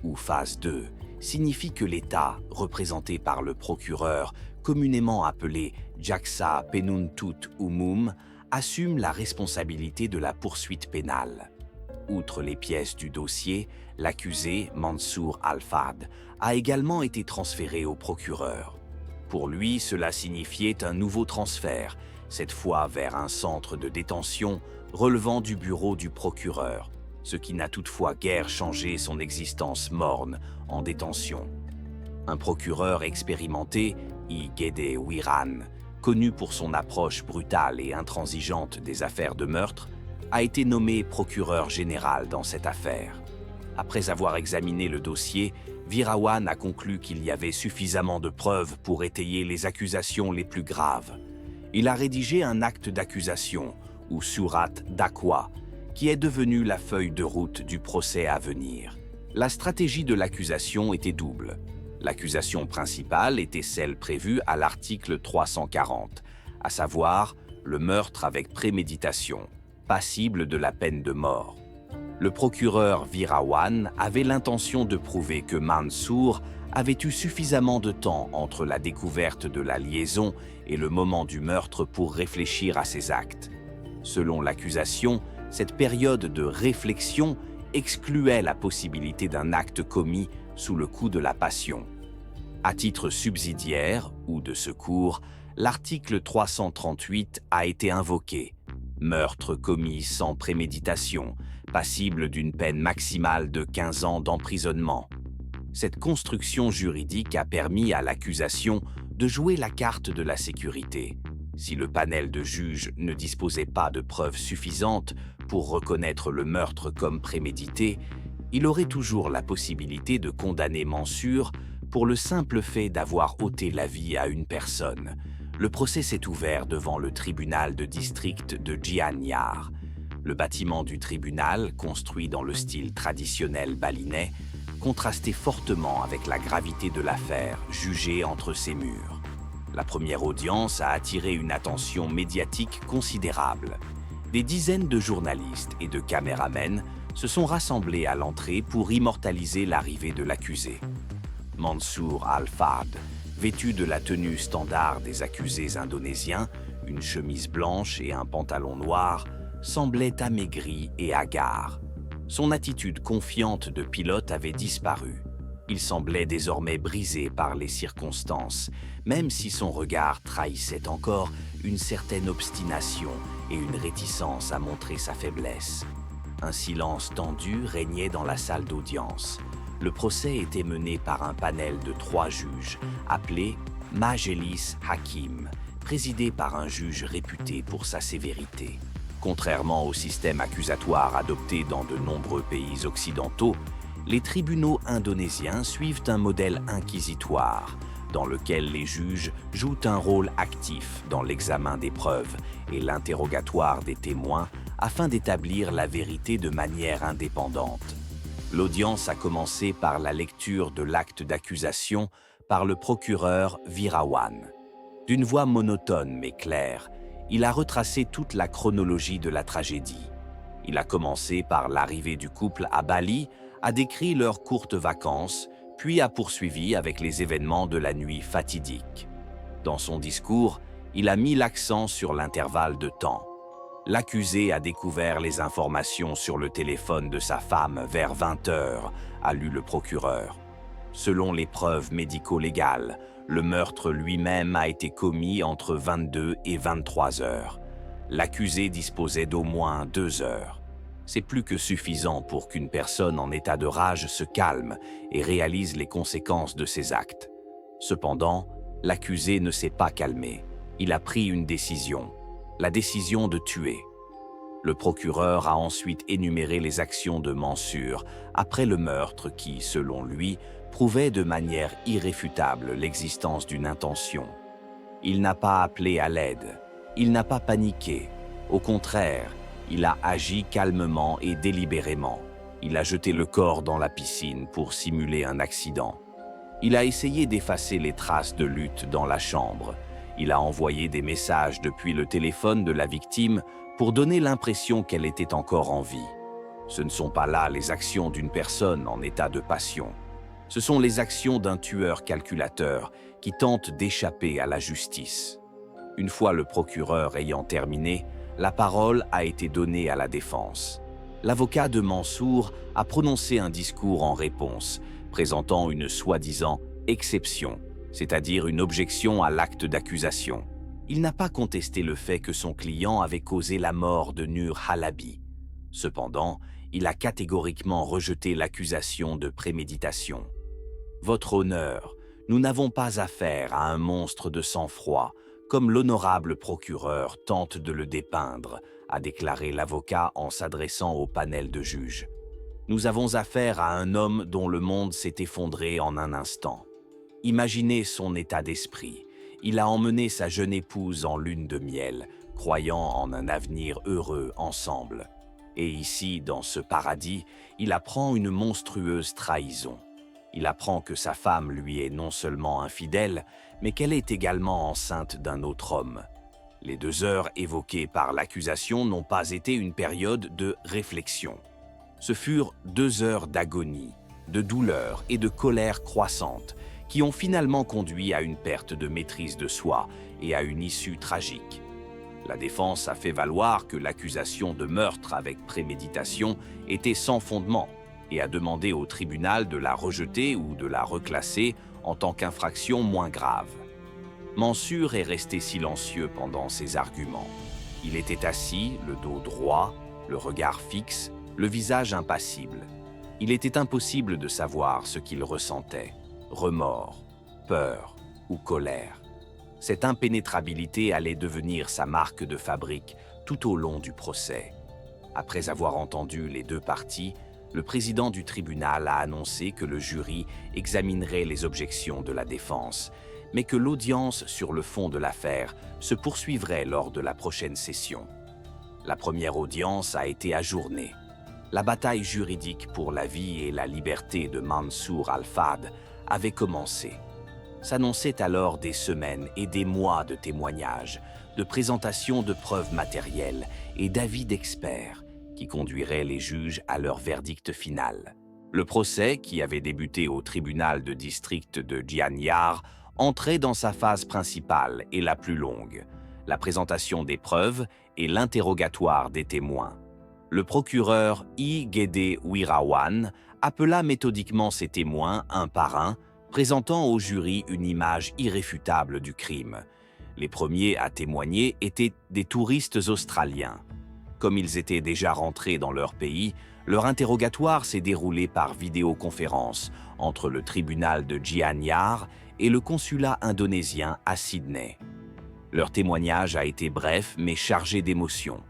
Speaker 1: ou phase 2, signifie que l'État, représenté par le procureur, communément appelé Jaksa Penuntut Umum, assume la responsabilité de la poursuite pénale. Outre les pièces du dossier, l'accusé, Mansour Al-Fad, a également été transféré au procureur. Pour lui, cela signifiait un nouveau transfert, cette fois vers un centre de détention relevant du bureau du procureur, ce qui n'a toutefois guère changé son existence morne en détention. Un procureur expérimenté, I. Gede Wiran, connu pour son approche brutale et intransigeante des affaires de meurtre, a été nommé procureur général dans cette affaire. Après avoir examiné le dossier, Wirawan a conclu qu'il y avait suffisamment de preuves pour étayer les accusations les plus graves. Il a rédigé un acte d'accusation, ou surat dakwa, qui est devenu la feuille de route du procès à venir. La stratégie de l'accusation était double. L'accusation principale était celle prévue à l'article 340, à savoir le meurtre avec préméditation, passible de la peine de mort. Le procureur Wirawan avait l'intention de prouver que Mansour avait eu suffisamment de temps entre la découverte de la liaison et le moment du meurtre pour réfléchir à ses actes. Selon l'accusation, cette période de réflexion excluait la possibilité d'un acte commis sous le coup de la passion. À titre subsidiaire ou de secours, l'article 338 a été invoqué. Meurtre commis sans préméditation, passible d'une peine maximale de 15 ans d'emprisonnement. Cette construction juridique a permis à l'accusation de jouer la carte de la sécurité. Si le panel de juges ne disposait pas de preuves suffisantes pour reconnaître le meurtre comme prémédité, il aurait toujours la possibilité de condamner Mansour pour le simple fait d'avoir ôté la vie à une personne. Le procès s'est ouvert devant le tribunal de district de Gianyar. Le bâtiment du tribunal, construit dans le style traditionnel balinais, contrastait fortement avec la gravité de l'affaire jugée entre ses murs. La première audience a attiré une attention médiatique considérable. Des dizaines de journalistes et de caméramens se sont rassemblés à l'entrée pour immortaliser l'arrivée de l'accusé. Mansour Al-Fard, vêtu de la tenue standard des accusés indonésiens, une chemise blanche et un pantalon noir, semblait amaigri et hagard. Son attitude confiante de pilote avait disparu. Il semblait désormais brisé par les circonstances, même si son regard trahissait encore une certaine obstination et une réticence à montrer sa faiblesse. Un silence tendu régnait dans la salle d'audience. Le procès était mené par un panel de 3 juges, appelé Majelis Hakim, présidé par un juge réputé pour sa sévérité. Contrairement au système accusatoire adopté dans de nombreux pays occidentaux, les tribunaux indonésiens suivent un modèle inquisitoire, dans lequel les juges jouent un rôle actif dans l'examen des preuves et l'interrogatoire des témoins afin d'établir la vérité de manière indépendante. L'audience a commencé par la lecture de l'acte d'accusation par le procureur Wirawan. D'une voix monotone mais claire, il a retracé toute la chronologie de la tragédie. Il a commencé par l'arrivée du couple à Bali, a décrit leurs courtes vacances, puis a poursuivi avec les événements de la nuit fatidique. Dans son discours, il a mis l'accent sur l'intervalle de temps. L'accusé a découvert les informations sur le téléphone de sa femme vers 20 heures, a lu le procureur. Selon les preuves médico-légales, le meurtre lui-même a été commis entre 22 et 23 heures. L'accusé disposait d'au moins 2 heures. C'est plus que suffisant pour qu'une personne en état de rage se calme et réalise les conséquences de ses actes. Cependant, l'accusé ne s'est pas calmé. Il a pris une décision, la décision de tuer. Le procureur a ensuite énuméré les actions de Mansour après le meurtre qui, selon lui, prouvait de manière irréfutable l'existence d'une intention. Il n'a pas appelé à l'aide, il n'a pas paniqué. Au contraire, il a agi calmement et délibérément. Il a jeté le corps dans la piscine pour simuler un accident. Il a essayé d'effacer les traces de lutte dans la chambre. Il a envoyé des messages depuis le téléphone de la victime pour donner l'impression qu'elle était encore en vie. Ce ne sont pas là les actions d'une personne en état de passion. Ce sont les actions d'un tueur calculateur qui tente d'échapper à la justice. Une fois le procureur ayant terminé, la parole a été donnée à la défense. L'avocat de Mansour a prononcé un discours en réponse, présentant une soi-disant exception, c'est-à-dire une objection à l'acte d'accusation. Il n'a pas contesté le fait que son client avait causé la mort de Nur Halabi. Cependant, il a catégoriquement rejeté l'accusation de préméditation. « Votre honneur, nous n'avons pas affaire à un monstre de sang-froid, comme l'honorable procureur tente de le dépeindre », a déclaré l'avocat en s'adressant au panel de juges. « Nous avons affaire à un homme dont le monde s'est effondré en un instant. Imaginez son état d'esprit. Il a emmené sa jeune épouse en lune de miel, croyant en un avenir heureux ensemble. Et ici, dans ce paradis, il apprend une monstrueuse trahison. Il apprend que sa femme lui est non seulement infidèle, mais qu'elle est également enceinte d'un autre homme. Les 2 heures évoquées par l'accusation n'ont pas été une période de réflexion. Ce furent 2 heures d'agonie, de douleur et de colère croissante, qui ont finalement conduit à une perte de maîtrise de soi et à une issue tragique. La défense a fait valoir que l'accusation de meurtre avec préméditation était sans fondement et a demandé au tribunal de la rejeter ou de la reclasser en tant qu'infraction moins grave. Mansour est resté silencieux pendant ses arguments. Il était assis, le dos droit, le regard fixe, le visage impassible. Il était impossible de savoir ce qu'il ressentait, remords, peur ou colère. Cette impénétrabilité allait devenir sa marque de fabrique tout au long du procès. Après avoir entendu les 2 parties, le président du tribunal a annoncé que le jury examinerait les objections de la défense, mais que l'audience sur le fond de l'affaire se poursuivrait lors de la prochaine session. La première audience a été ajournée. La bataille juridique pour la vie et la liberté de Mansour Al-Fard avait commencé. S'annonçaient alors des semaines et des mois de témoignages, de présentations de preuves matérielles et d'avis d'experts qui conduiraient les juges à leur verdict final. Le procès, qui avait débuté au tribunal de district de Gianyar, entrait dans sa phase principale et la plus longue, la présentation des preuves et l'interrogatoire des témoins. Le procureur I. Gede Wirawan appela méthodiquement ses témoins un par un, présentant au jury une image irréfutable du crime. Les premiers à témoigner étaient des touristes australiens. Comme ils étaient déjà rentrés dans leur pays, leur interrogatoire s'est déroulé par vidéoconférence entre le tribunal de Gianyar et le consulat indonésien à Sydney. Leur témoignage a été bref mais chargé d'émotions.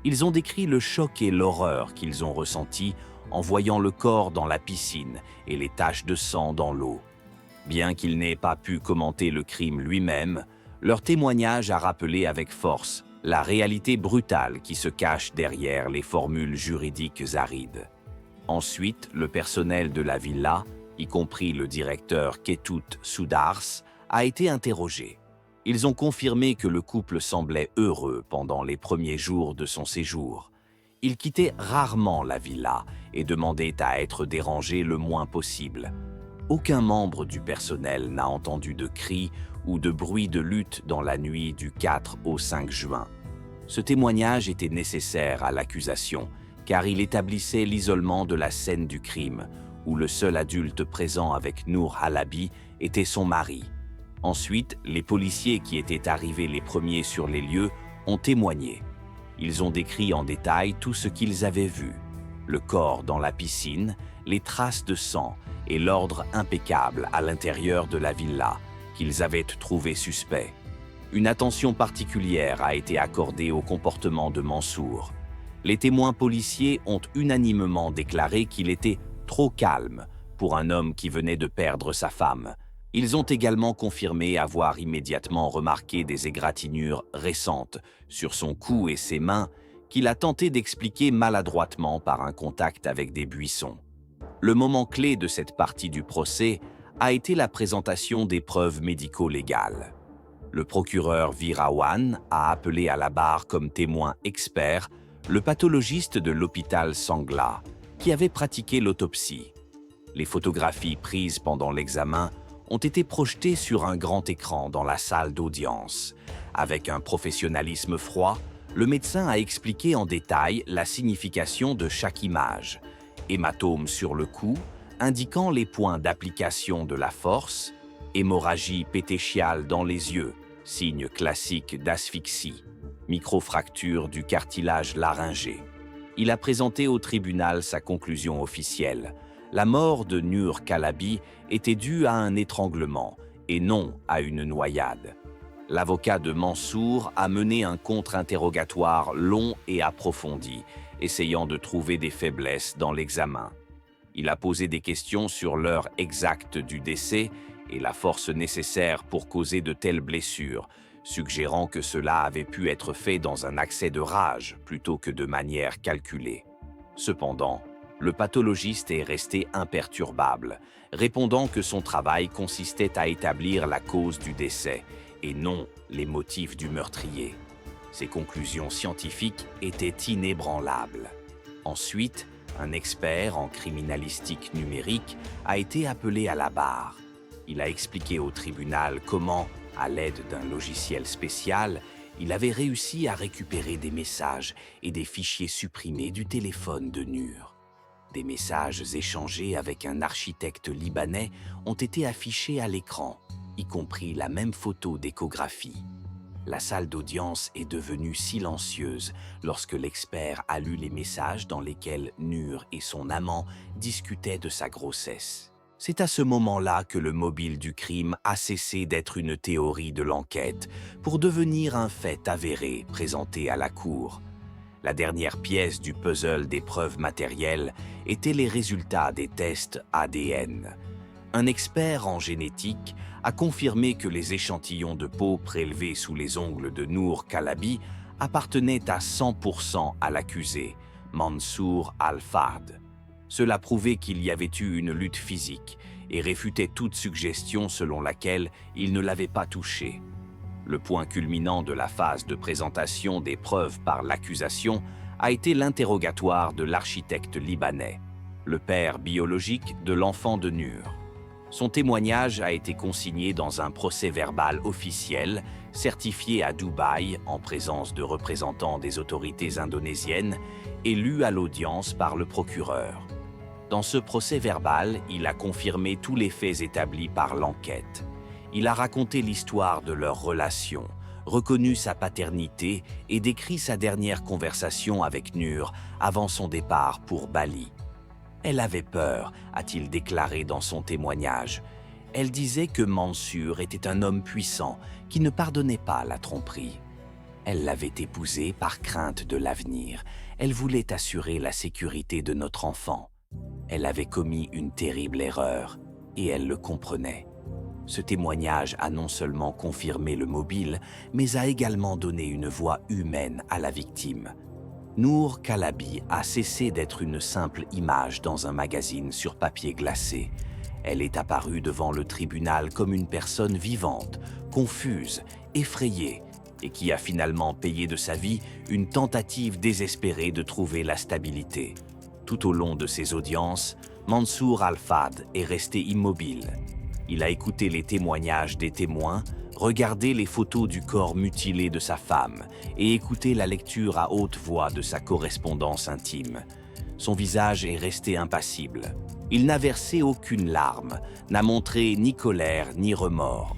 Speaker 1: Ils ont décrit le choc et l'horreur qu'ils ont ressentis en voyant le corps dans la piscine et les taches de sang dans l'eau. Bien qu'ils n'aient pas pu commenter le crime lui-même, leur témoignage a rappelé avec force la réalité brutale qui se cache derrière les formules juridiques arides. Ensuite, le personnel de la villa, y compris le directeur Ketut Sudars, a été interrogé. Ils ont confirmé que le couple semblait heureux pendant les premiers jours de son séjour. Il quittait rarement la villa et demandait à être dérangé le moins possible. Aucun membre du personnel n'a entendu de cris ou de bruit de lutte dans la nuit du 4 au 5 juin. Ce témoignage était nécessaire à l'accusation, car il établissait l'isolement de la scène du crime, où le seul adulte présent avec Noor Halabi était son mari. Ensuite, les policiers qui étaient arrivés les premiers sur les lieux ont témoigné. Ils ont décrit en détail tout ce qu'ils avaient vu. Le corps dans la piscine, les traces de sang et l'ordre impeccable à l'intérieur de la villa, qu'ils avaient trouvé suspect. Une attention particulière a été accordée au comportement de Mansour. Les témoins policiers ont unanimement déclaré qu'il était trop calme pour un homme qui venait de perdre sa femme. Ils ont également confirmé avoir immédiatement remarqué des égratignures récentes sur son cou et ses mains qu'il a tenté d'expliquer maladroitement par un contact avec des buissons. Le moment clé de cette partie du procès a été la présentation des preuves médico-légales. Le procureur Wirawan a appelé à la barre comme témoin expert le pathologiste de l'hôpital Sangla, qui avait pratiqué l'autopsie. Les photographies prises pendant l'examen ont été projetées sur un grand écran dans la salle d'audience. Avec un professionnalisme froid, le médecin a expliqué en détail la signification de chaque image. Hématome sur le cou, indiquant les points d'application de la force, hémorragie pétéchiale dans les yeux, signe classique d'asphyxie, microfracture du cartilage laryngé. Il a présenté au tribunal sa conclusion officielle. La mort de Noor Halabi était due à un étranglement et non à une noyade. L'avocat de Mansour a mené un contre-interrogatoire long et approfondi, essayant de trouver des faiblesses dans l'examen. Il a posé des questions sur l'heure exacte du décès et la force nécessaire pour causer de telles blessures, suggérant que cela avait pu être fait dans un accès de rage plutôt que de manière calculée. Cependant, le pathologiste est resté imperturbable, répondant que son travail consistait à établir la cause du décès et non les motifs du meurtrier. Ses conclusions scientifiques étaient inébranlables. Ensuite, un expert en criminalistique numérique a été appelé à la barre. Il a expliqué au tribunal comment, à l'aide d'un logiciel spécial, il avait réussi à récupérer des messages et des fichiers supprimés du téléphone de Noor. Des messages échangés avec un architecte libanais ont été affichés à l'écran, y compris la même photo d'échographie. La salle d'audience est devenue silencieuse lorsque l'expert a lu les messages dans lesquels Noor et son amant discutaient de sa grossesse. C'est à ce moment-là que le mobile du crime a cessé d'être une théorie de l'enquête pour devenir un fait avéré présenté à la cour. La dernière pièce du puzzle des preuves matérielles étaient les résultats des tests ADN. Un expert en génétique a confirmé que les échantillons de peau prélevés sous les ongles de Noor Halabi appartenaient à 100% à l'accusé, Mansour Al-Fard. Cela prouvait qu'il y avait eu une lutte physique et réfutait toute suggestion selon laquelle il ne l'avait pas touchée. Le point culminant de la phase de présentation des preuves par l'accusation a été l'interrogatoire de l'architecte libanais, le père biologique de l'enfant de Nur. Son témoignage a été consigné dans un procès-verbal officiel, certifié à Dubaï en présence de représentants des autorités indonésiennes et lu à l'audience par le procureur. Dans ce procès-verbal, il a confirmé tous les faits établis par l'enquête. Il a raconté l'histoire de leur relation, reconnu sa paternité et décrit sa dernière conversation avec Nur avant son départ pour Bali. Elle avait peur, a-t-il déclaré dans son témoignage. Elle disait que Mansour était un homme puissant qui ne pardonnait pas la tromperie. Elle l'avait épousé par crainte de l'avenir. Elle voulait assurer la sécurité de notre enfant. Elle avait commis une terrible erreur et elle le comprenait. Ce témoignage a non seulement confirmé le mobile, mais a également donné une voix humaine à la victime. Nour Calabi a cessé d'être une simple image dans un magazine sur papier glacé. Elle est apparue devant le tribunal comme une personne vivante, confuse, effrayée, et qui a finalement payé de sa vie une tentative désespérée de trouver la stabilité. Tout au long de ses audiences, Mansour Al-Fad est resté immobile. Il a écouté les témoignages des témoins, regardé les photos du corps mutilé de sa femme et écouté la lecture à haute voix de sa correspondance intime. Son visage est resté impassible. Il n'a versé aucune larme, n'a montré ni colère ni remords.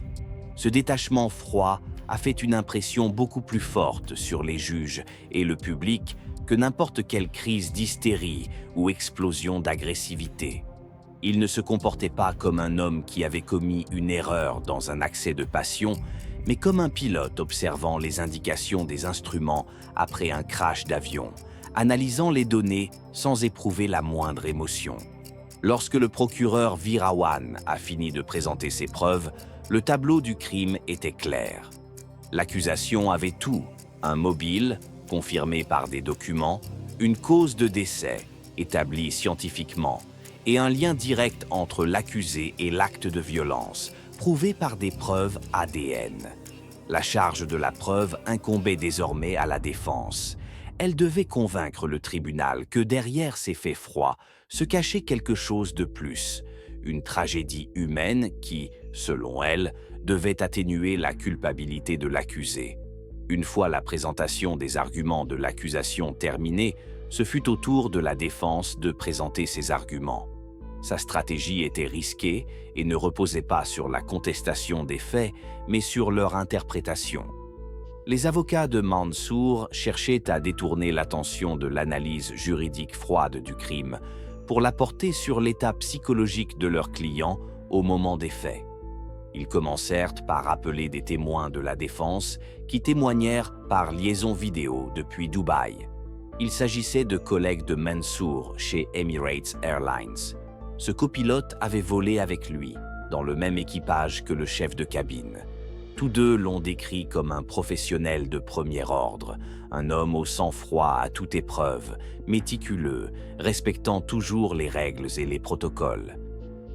Speaker 1: Ce détachement froid a fait une impression beaucoup plus forte sur les juges et le public que n'importe quelle crise d'hystérie ou explosion d'agressivité. Il ne se comportait pas comme un homme qui avait commis une erreur dans un accès de passion, mais comme un pilote observant les indications des instruments après un crash d'avion, analysant les données sans éprouver la moindre émotion. Lorsque le procureur Virawan a fini de présenter ses preuves, le tableau du crime était clair. L'accusation avait tout, un mobile, confirmé par des documents, une cause de décès, établie scientifiquement, et un lien direct entre l'accusé et l'acte de violence, prouvé par des preuves ADN. La charge de la preuve incombait désormais à la défense. Elle devait convaincre le tribunal que derrière ces faits froids se cachait quelque chose de plus, une tragédie humaine qui, selon elle, devait atténuer la culpabilité de l'accusé. Une fois la présentation des arguments de l'accusation terminée, ce fut au tour de la défense de présenter ses arguments. Sa stratégie était risquée et ne reposait pas sur la contestation des faits, mais sur leur interprétation. Les avocats de Mansour cherchaient à détourner l'attention de l'analyse juridique froide du crime pour la porter sur l'état psychologique de leur client au moment des faits. Ils commencèrent par appeler des témoins de la défense qui témoignèrent par liaison vidéo depuis Dubaï. Il s'agissait de collègues de Mansour chez Emirates Airlines. Ce copilote avait volé avec lui, dans le même équipage que le chef de cabine. Tous deux l'ont décrit comme un professionnel de premier ordre, un homme au sang-froid à toute épreuve, méticuleux, respectant toujours les règles et les protocoles.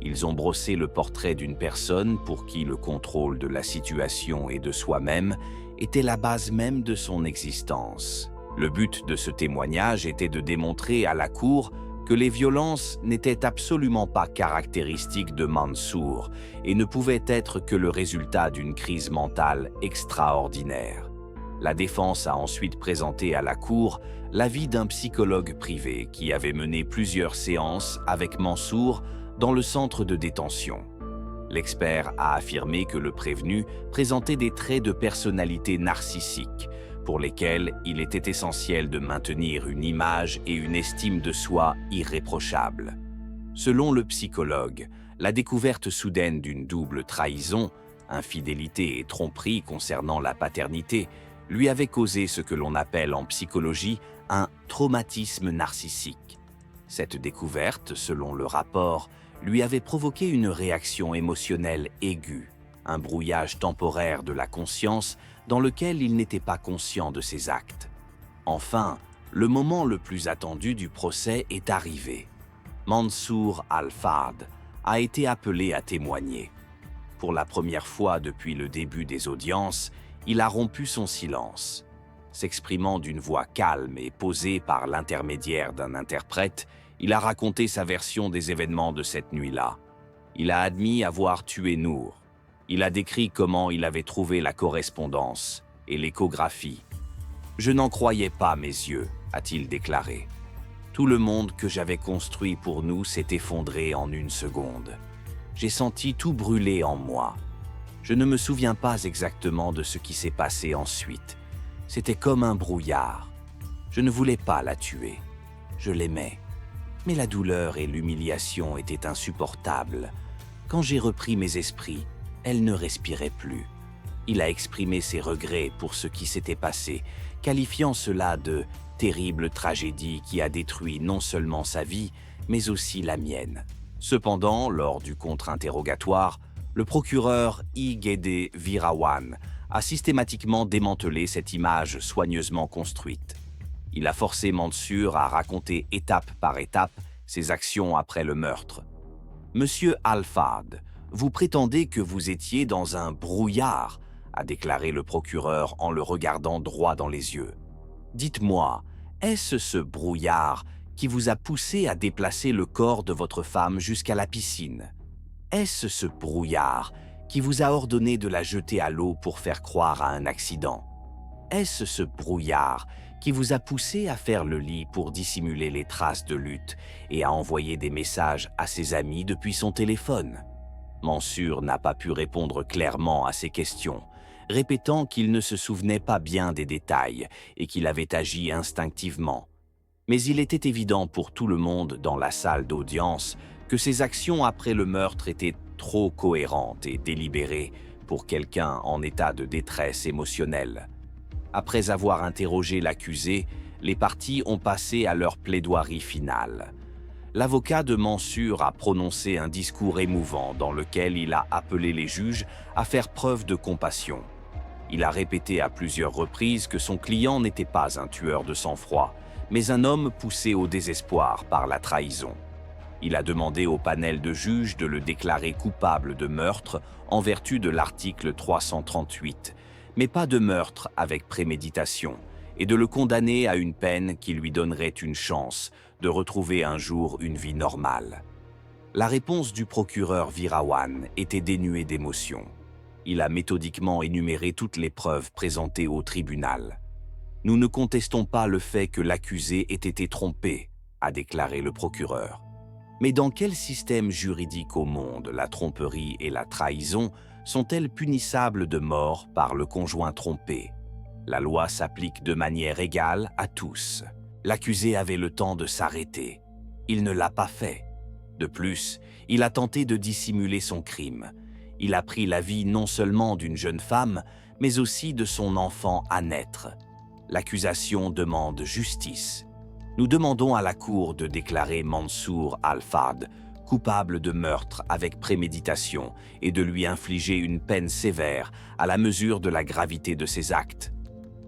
Speaker 1: Ils ont brossé le portrait d'une personne pour qui le contrôle de la situation et de soi-même était la base même de son existence. Le but de ce témoignage était de démontrer à la cour que les violences n'étaient absolument pas caractéristiques de Mansour et ne pouvaient être que le résultat d'une crise mentale extraordinaire. La défense a ensuite présenté à la cour l'avis d'un psychologue privé qui avait mené plusieurs séances avec Mansour dans le centre de détention. L'expert a affirmé que le prévenu présentait des traits de personnalité narcissique, pour lesquels il était essentiel de maintenir une image et une estime de soi irréprochables. Selon le psychologue, la découverte soudaine d'une double trahison, infidélité et tromperie concernant la paternité, lui avait causé ce que l'on appelle en psychologie un traumatisme narcissique. Cette découverte, selon le rapport, lui avait provoqué une réaction émotionnelle aiguë, un brouillage temporaire de la conscience dans lequel il n'était pas conscient de ses actes. Enfin, le moment le plus attendu du procès est arrivé. Mansour Al-Fad a été appelé à témoigner. Pour la première fois depuis le début des audiences, il a rompu son silence. S'exprimant d'une voix calme et posée par l'intermédiaire d'un interprète, il a raconté sa version des événements de cette nuit-là. Il a admis avoir tué Noor. Il a décrit comment il avait trouvé la correspondance et l'échographie. « Je n'en croyais pas mes yeux », a-t-il déclaré. « Tout le monde que j'avais construit pour nous s'est effondré en une seconde. J'ai senti tout brûler en moi. Je ne me souviens pas exactement de ce qui s'est passé ensuite. C'était comme un brouillard. Je ne voulais pas la tuer. Je l'aimais. Mais la douleur et l'humiliation étaient insupportables. Quand j'ai repris mes esprits, elle ne respirait plus. Il a exprimé ses regrets pour ce qui s'était passé, qualifiant cela de « terrible tragédie qui a détruit non seulement sa vie, mais aussi la mienne ». Cependant, lors du contre-interrogatoire, le procureur Igede Virawan a systématiquement démantelé cette image soigneusement construite. Il a forcé Mansour à raconter étape par étape ses actions après le meurtre. « Monsieur Al-Fad, vous prétendez que vous étiez dans un brouillard », a déclaré le procureur en le regardant droit dans les yeux. « Dites-moi, est-ce ce brouillard qui vous a poussé à déplacer le corps de votre femme jusqu'à la piscine? Est-ce ce brouillard qui vous a ordonné de la jeter à l'eau pour faire croire à un accident? Est-ce ce brouillard qui vous a poussé à faire le lit pour dissimuler les traces de lutte et à envoyer des messages à ses amis depuis son téléphone? » Mansour n'a pas pu répondre clairement à ces questions, répétant qu'il ne se souvenait pas bien des détails et qu'il avait agi instinctivement. Mais il était évident pour tout le monde dans la salle d'audience que ses actions après le meurtre étaient trop cohérentes et délibérées pour quelqu'un en état de détresse émotionnelle. Après avoir interrogé l'accusé, les parties ont passé à leur plaidoirie finale. L'avocat de Mansour a prononcé un discours émouvant dans lequel il a appelé les juges à faire preuve de compassion. Il a répété à plusieurs reprises que son client n'était pas un tueur de sang-froid, mais un homme poussé au désespoir par la trahison. Il a demandé au panel de juges de le déclarer coupable de meurtre en vertu de l'article 338, mais pas de meurtre avec préméditation, et de le condamner à une peine qui lui donnerait une chance de retrouver un jour une vie normale. La réponse du procureur Virawan était dénuée d'émotion. Il a méthodiquement énuméré toutes les preuves présentées au tribunal. « Nous ne contestons pas le fait que l'accusé ait été trompé », a déclaré le procureur. Mais dans quel système juridique au monde la tromperie et la trahison sont-elles punissables de mort par le conjoint trompé? La loi s'applique de manière égale à tous. L'accusé avait le temps de s'arrêter. Il ne l'a pas fait. De plus, il a tenté de dissimuler son crime. Il a pris la vie non seulement d'une jeune femme, mais aussi de son enfant à naître. L'accusation demande justice. Nous demandons à la Cour de déclarer Mansour Al-Fad coupable de meurtre avec préméditation et de lui infliger une peine sévère à la mesure de la gravité de ses actes.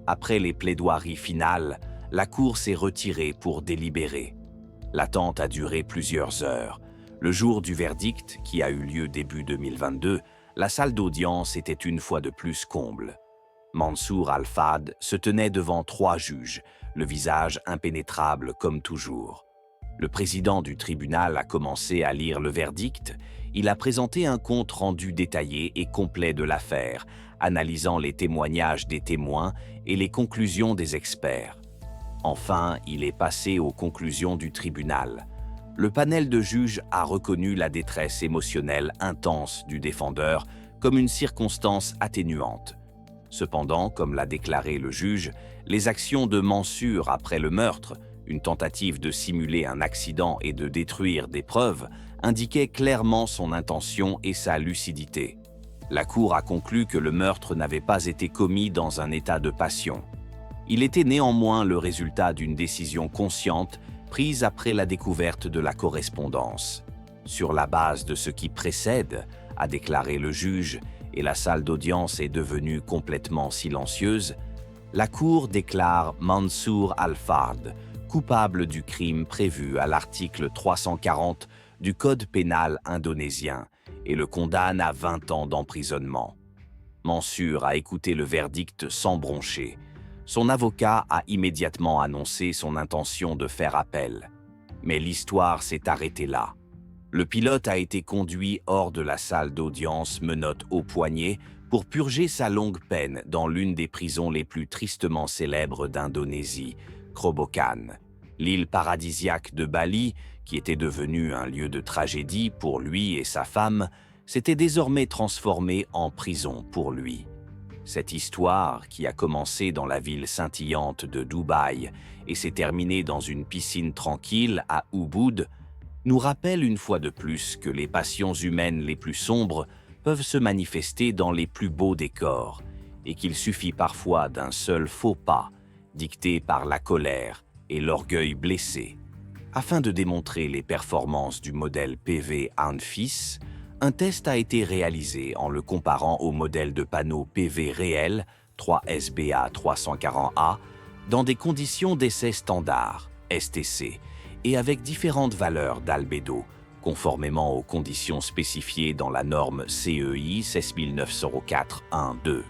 Speaker 1: Après les plaidoiries finales, la Cour s'est retirée pour délibérer. L'attente a duré plusieurs heures. Le jour du verdict, qui a eu lieu début 2022, la salle d'audience était une fois de plus comble. Mansour Al-Fad se tenait devant 3 juges, le visage impénétrable comme toujours. Le président du tribunal a commencé à lire le verdict. Il a présenté un compte rendu détaillé et complet de l'affaire, analysant les témoignages des témoins et les conclusions des experts. Enfin, il est passé aux conclusions du tribunal. Le panel de juges a reconnu la détresse émotionnelle intense du défendeur comme une circonstance atténuante. Cependant, comme l'a déclaré le juge, les actions de Mansour après le meurtre, une tentative de simuler un accident et de détruire des preuves, indiquaient clairement son intention et sa lucidité. La Cour a conclu que le meurtre n'avait pas été commis dans un état de passion. Il était néanmoins le résultat d'une décision consciente prise après la découverte de la correspondance. Sur la base de ce qui précède, a déclaré le juge, et la salle d'audience est devenue complètement silencieuse, la Cour déclare Mansour Al-Fad coupable du crime prévu à l'article 340 du code pénal indonésien et le condamne à 20 ans d'emprisonnement. Mansour a écouté le verdict sans broncher. Son avocat a immédiatement annoncé son intention de faire appel. Mais l'histoire s'est arrêtée là. Le pilote a été conduit hors de la salle d'audience, menottes au poignet, pour purger sa longue peine dans l'une des prisons les plus tristement célèbres d'Indonésie, Grobogan. L'île paradisiaque de Bali, qui était devenue un lieu de tragédie pour lui et sa femme, s'était désormais transformée en prison pour lui. Cette histoire, qui a commencé dans la ville scintillante de Dubaï et s'est terminée dans une piscine tranquille à Ubud, nous rappelle une fois de plus que les passions humaines les plus sombres peuvent se manifester dans les plus beaux décors et qu'il suffit parfois d'un seul faux pas, dicté par la colère et l'orgueil blessé. Afin de démontrer les performances du modèle PV Anfis, un test a été réalisé en le comparant au modèle de panneau PV réel 3SBA 340A dans des conditions d'essai standard, STC, et avec différentes valeurs d'albédo, conformément aux conditions spécifiées dans la norme CEI 16904-1-2.